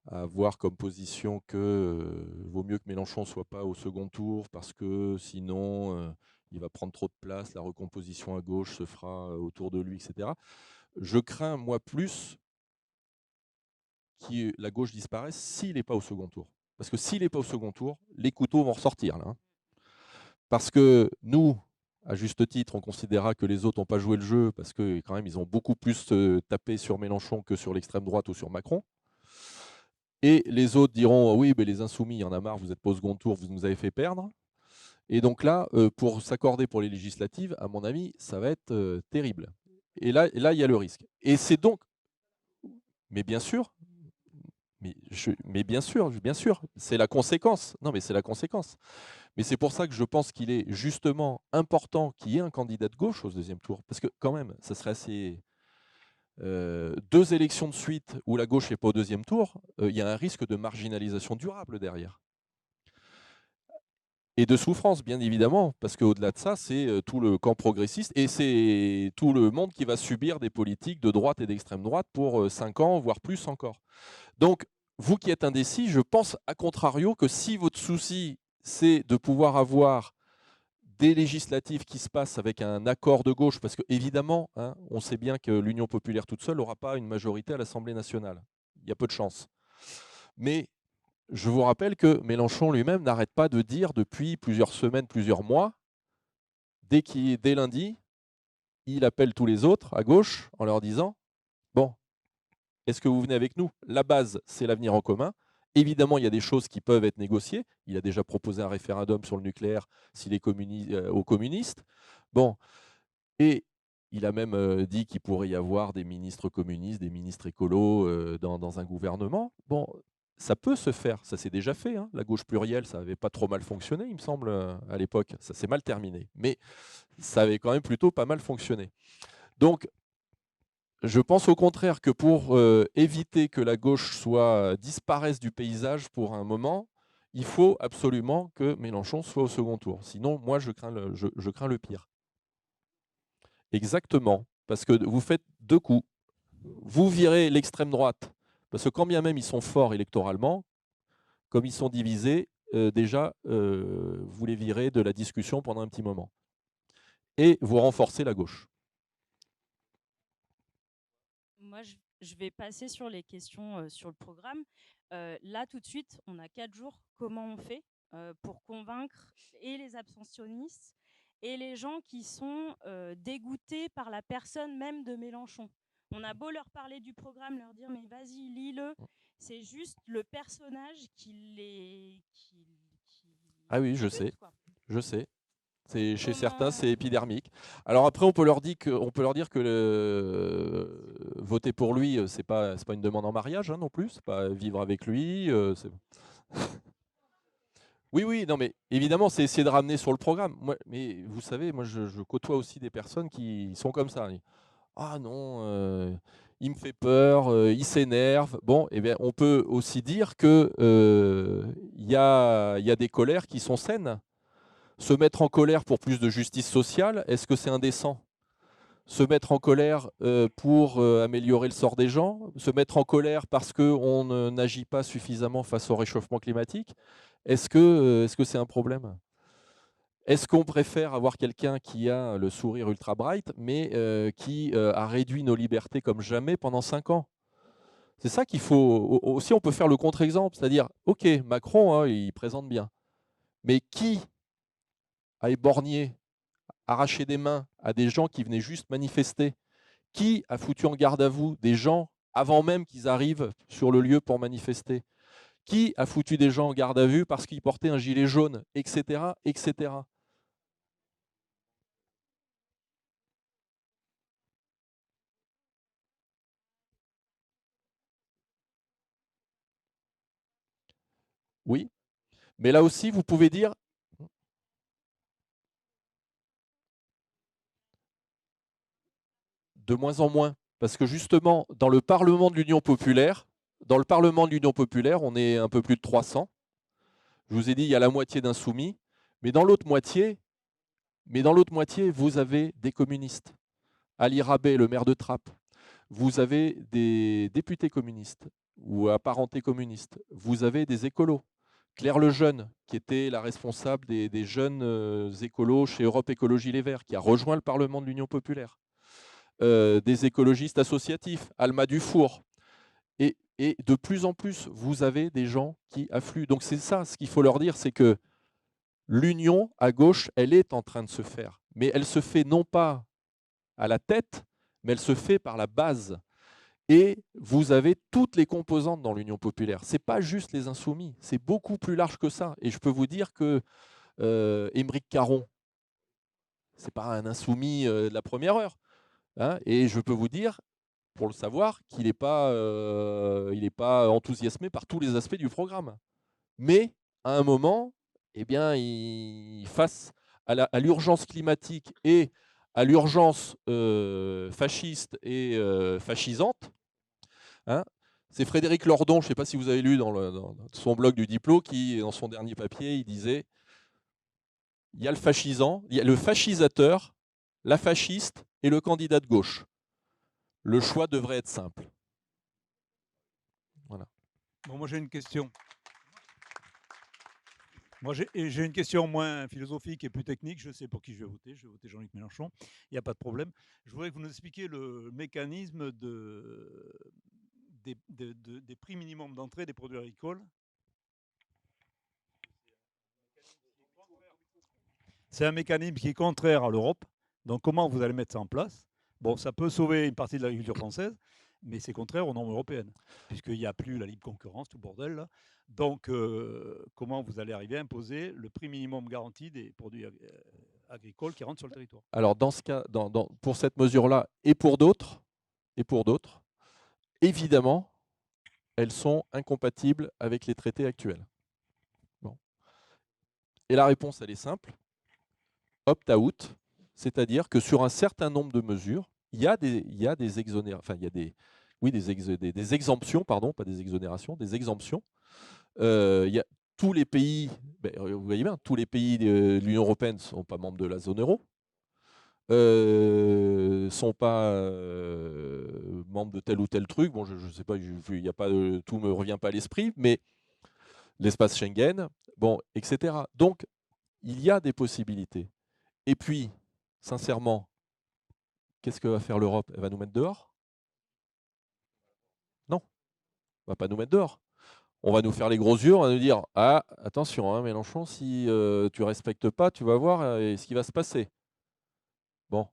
S3: à avoir comme position que vaut mieux que Mélenchon ne soit pas au second tour parce que sinon il va prendre trop de place, la recomposition à gauche se fera autour de lui, etc. Je crains, moi, plus que la gauche disparaisse s'il n'est pas au second tour. Parce que s'il n'est pas au second tour, les couteaux vont ressortir là. Parce que nous, à juste titre, on considérera que les autres n'ont pas joué le jeu parce que quand même, ils ont beaucoup plus tapé sur Mélenchon que sur l'extrême droite ou sur Macron. Et les autres diront oui, mais les insoumis, il y en a marre, vous n'êtes pas au second tour, vous nous avez fait perdre. Et donc là, pour s'accorder pour les législatives, à mon avis, ça va être terrible. Et là, il y a le risque. Et c'est donc, mais bien sûr, c'est la conséquence. Non, mais c'est la conséquence. Mais c'est pour ça que je pense qu'il est justement important qu'il y ait un candidat de gauche au deuxième tour. Parce que quand même, ça serait assez... 2 élections de suite où la gauche n'est pas au deuxième tour, il y a un risque de marginalisation durable derrière. Et de souffrance, bien évidemment, parce qu'au-delà de ça, c'est tout le camp progressiste et c'est tout le monde qui va subir des politiques de droite et d'extrême droite pour 5 ans, voire plus encore. Donc, vous qui êtes indécis, je pense à contrario que si votre souci, c'est de pouvoir avoir des législatives qui se passent avec un accord de gauche, parce qu'évidemment, hein, on sait bien que l'Union populaire toute seule n'aura pas une majorité à l'Assemblée nationale. Il y a peu de chance. Mais je vous rappelle que Mélenchon lui-même n'arrête pas de dire depuis plusieurs semaines, plusieurs mois, dès lundi, il appelle tous les autres à gauche en leur disant « Bon, est-ce que vous venez avec nous ? La base, c'est l'avenir en commun. Évidemment, il y a des choses qui peuvent être négociées. Il a déjà proposé un référendum sur le nucléaire s'il est aux communistes. Bon, et il a même dit qu'il pourrait y avoir des ministres communistes, des ministres écolos dans un gouvernement. Bon, ça peut se faire, ça s'est déjà fait. Hein. La gauche plurielle, ça n'avait pas trop mal fonctionné, il me semble, à l'époque. Ça s'est mal terminé, mais ça avait quand même plutôt pas mal fonctionné. Donc, je pense au contraire que pour éviter que la gauche disparaisse du paysage pour un moment, il faut absolument que Mélenchon soit au second tour. Sinon, moi, je crains le pire. Exactement, parce que vous faites deux coups. Vous virez l'extrême droite, parce que quand bien même ils sont forts électoralement, comme ils sont divisés, déjà, vous les virez de la discussion pendant un petit moment. Et vous renforcez la gauche.
S11: Moi, je vais passer sur les questions sur le programme. Là, tout de suite, on a 4 jours. Comment on fait pour convaincre et les abstentionnistes et les gens qui sont dégoûtés par la personne même de Mélenchon? On a beau leur parler du programme, leur dire « mais vas-y, lis-le ». C'est juste le personnage qui les...
S3: Ah oui, je sais. Je sais. Chez certains, c'est épidermique. Alors après, on peut leur dire que voter pour lui, c'est pas une demande en mariage hein, non plus, c'est pas vivre avec lui. Oui, non, mais évidemment, c'est essayer de ramener sur le programme. Mais vous savez, moi, je côtoie aussi des personnes qui sont comme ça. Ah non, il me fait peur, il s'énerve. Bon, eh bien, on peut aussi dire que y a des colères qui sont saines. Se mettre en colère pour plus de justice sociale, est-ce que c'est indécent ? Se mettre en colère pour améliorer le sort des gens, se mettre en colère parce qu'on n'agit pas suffisamment face au réchauffement climatique, est-ce que c'est un problème ? Est-ce qu'on préfère avoir quelqu'un qui a le sourire ultra bright, mais qui a réduit nos libertés comme jamais pendant 5 ans ? C'est ça qu'il faut... Aussi, on peut faire le contre-exemple, c'est-à-dire, ok, Macron, hein, il présente bien, mais qui a éborgné, arraché des mains à des gens qui venaient juste manifester? Qui a foutu en garde à vous des gens avant même qu'ils arrivent sur le lieu pour manifester? Qui a foutu des gens en garde à vue parce qu'ils portaient un gilet jaune, etc., etc. Oui, mais là aussi, vous pouvez dire... De moins en moins. Parce que justement, dans le Parlement de l'Union populaire, on est un peu plus de 300. Je vous ai dit, il y a la moitié d'insoumis. Mais dans l'autre moitié, vous avez des communistes. Ali Rabet, le maire de Trappes. Vous avez des députés communistes ou apparentés communistes. Vous avez des écolos. Claire Lejeune, qui était la responsable des jeunes écolos chez Europe Écologie Les Verts, qui a rejoint le Parlement de l'Union populaire. Des écologistes associatifs, Alma Dufour. Et de plus en plus, vous avez des gens qui affluent. Donc c'est ça, ce qu'il faut leur dire, c'est que l'union à gauche, elle est en train de se faire. Mais elle se fait non pas à la tête, mais elle se fait par la base. Et vous avez toutes les composantes dans l'Union populaire. Ce n'est pas juste les insoumis, c'est beaucoup plus large que ça. Et je peux vous dire que Aymeric Caron, ce n'est pas un insoumis de la première heure. Hein, et je peux vous dire, pour le savoir, qu'il n'est pas enthousiasmé par tous les aspects du programme. Mais à un moment, eh bien, face à l'urgence climatique et à l'urgence fasciste et fascisante, hein, c'est Frédéric Lordon, je ne sais pas si vous avez lu dans son blog du Diplo, qui, dans son dernier papier, il disait il y a le fascisant, il y a le fascisateur, la fasciste et le candidat de gauche. Le choix devrait être simple. Voilà.
S12: Bon, moi j'ai une question. Moi, j'ai une question moins philosophique et plus technique. Je sais pour qui je vais voter. Je vais voter Jean-Luc Mélenchon. Il n'y a pas de problème. Je voudrais que vous nous expliquiez le mécanisme des prix minimum d'entrée des produits agricoles. C'est un mécanisme qui est contraire à l'Europe. Donc, comment vous allez mettre ça en place? Bon, ça peut sauver une partie de l'agriculture française, mais c'est contraire aux normes européennes, puisqu'il n'y a plus la libre concurrence, tout le bordel là. Donc, comment vous allez arriver à imposer le prix minimum garanti des produits agricoles qui rentrent sur le territoire?
S3: Alors, dans ce cas, pour cette mesure-là et pour d'autres, évidemment, elles sont incompatibles avec les traités actuels. Bon. Et la réponse, elle est simple. Opt-out, c'est-à-dire que sur un certain nombre de mesures, il y a des exonérations, enfin, il y a des exemptions, pardon, pas des exonérations, des exemptions. Il y a tous les pays, vous voyez bien, tous les pays de l'Union européenne ne sont pas membres de la zone euro, sont pas membres de tel ou tel truc. Bon, je ne sais pas, il y a pas, tout me revient pas à l'esprit, mais l'espace Schengen, bon, etc. Donc, il y a des possibilités. Et puis, sincèrement, qu'est-ce que va faire l'Europe? Elle va nous mettre dehors? Non, elle ne va pas nous mettre dehors. On va nous faire les gros yeux, on va nous dire « Ah, attention, hein, Mélenchon, si tu ne respectes pas, tu vas voir ce qui va se passer. » Bon,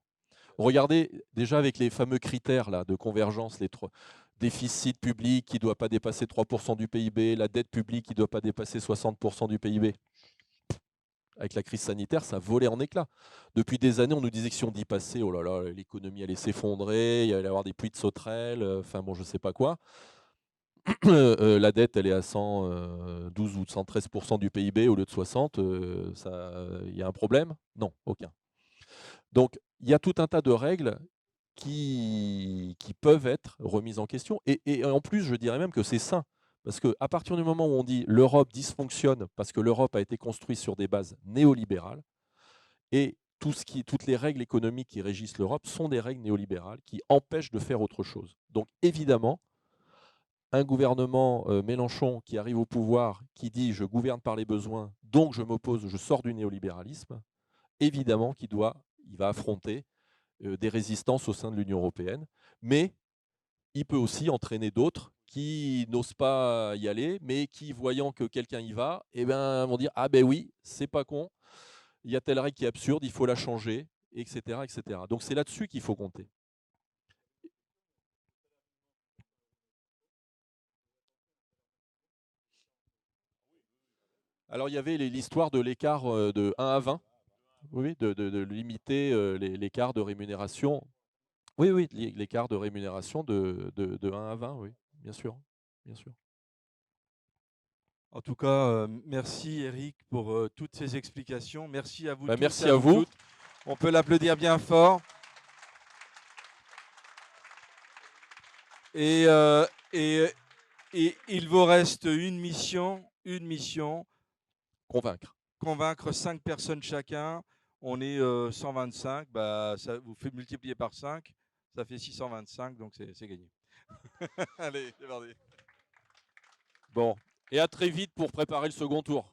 S3: regardez déjà avec les fameux critères là, de convergence, les déficit public qui ne doit pas dépasser 3% du PIB, la dette publique qui ne doit pas dépasser 60% du PIB. Avec la crise sanitaire, ça volait en éclats. Depuis des années, on nous disait que si on y passait, oh là là, l'économie allait s'effondrer, il allait y avoir des pluies de sauterelles, enfin bon, je ne sais pas quoi. La dette, elle est à 112 ou 113% du PIB au lieu de 60. Il y a un problème? Non, aucun. Donc, il y a tout un tas de règles qui peuvent être remises en question. Et en plus, je dirais même que c'est sain. Parce qu'à partir du moment où on dit l'Europe dysfonctionne parce que l'Europe a été construite sur des bases néolibérales, et toutes les règles économiques qui régissent l'Europe sont des règles néolibérales qui empêchent de faire autre chose. Donc évidemment, un gouvernement Mélenchon qui arrive au pouvoir, qui dit « je gouverne par les besoins, donc je m'oppose, je sors du néolibéralisme », évidemment qu'il va affronter des résistances au sein de l'Union européenne, mais il peut aussi entraîner d'autres qui n'osent pas y aller, mais qui, voyant que quelqu'un y va, eh ben, vont dire « Ah ben oui, c'est pas con, il y a telle règle qui est absurde, il faut la changer, etc. etc. » Donc c'est là-dessus qu'il faut compter. Alors il y avait l'histoire de l'écart de 1 à 20, oui, de limiter l'écart de rémunération. Oui, oui, l'écart de rémunération de 1 à 20, oui, bien sûr, bien sûr.
S1: En tout cas, merci Eric pour toutes ces explications. Merci à vous tous.
S3: Merci à vous.
S1: Toutes. On peut l'applaudir bien fort. Et il vous reste une mission. Convaincre 5 personnes chacun. On est 125. Bah, ça vous fait multiplier par 5. Ça fait 625, donc c'est gagné. Allez, c'est parti.
S3: Bon, et à très vite pour préparer le second tour.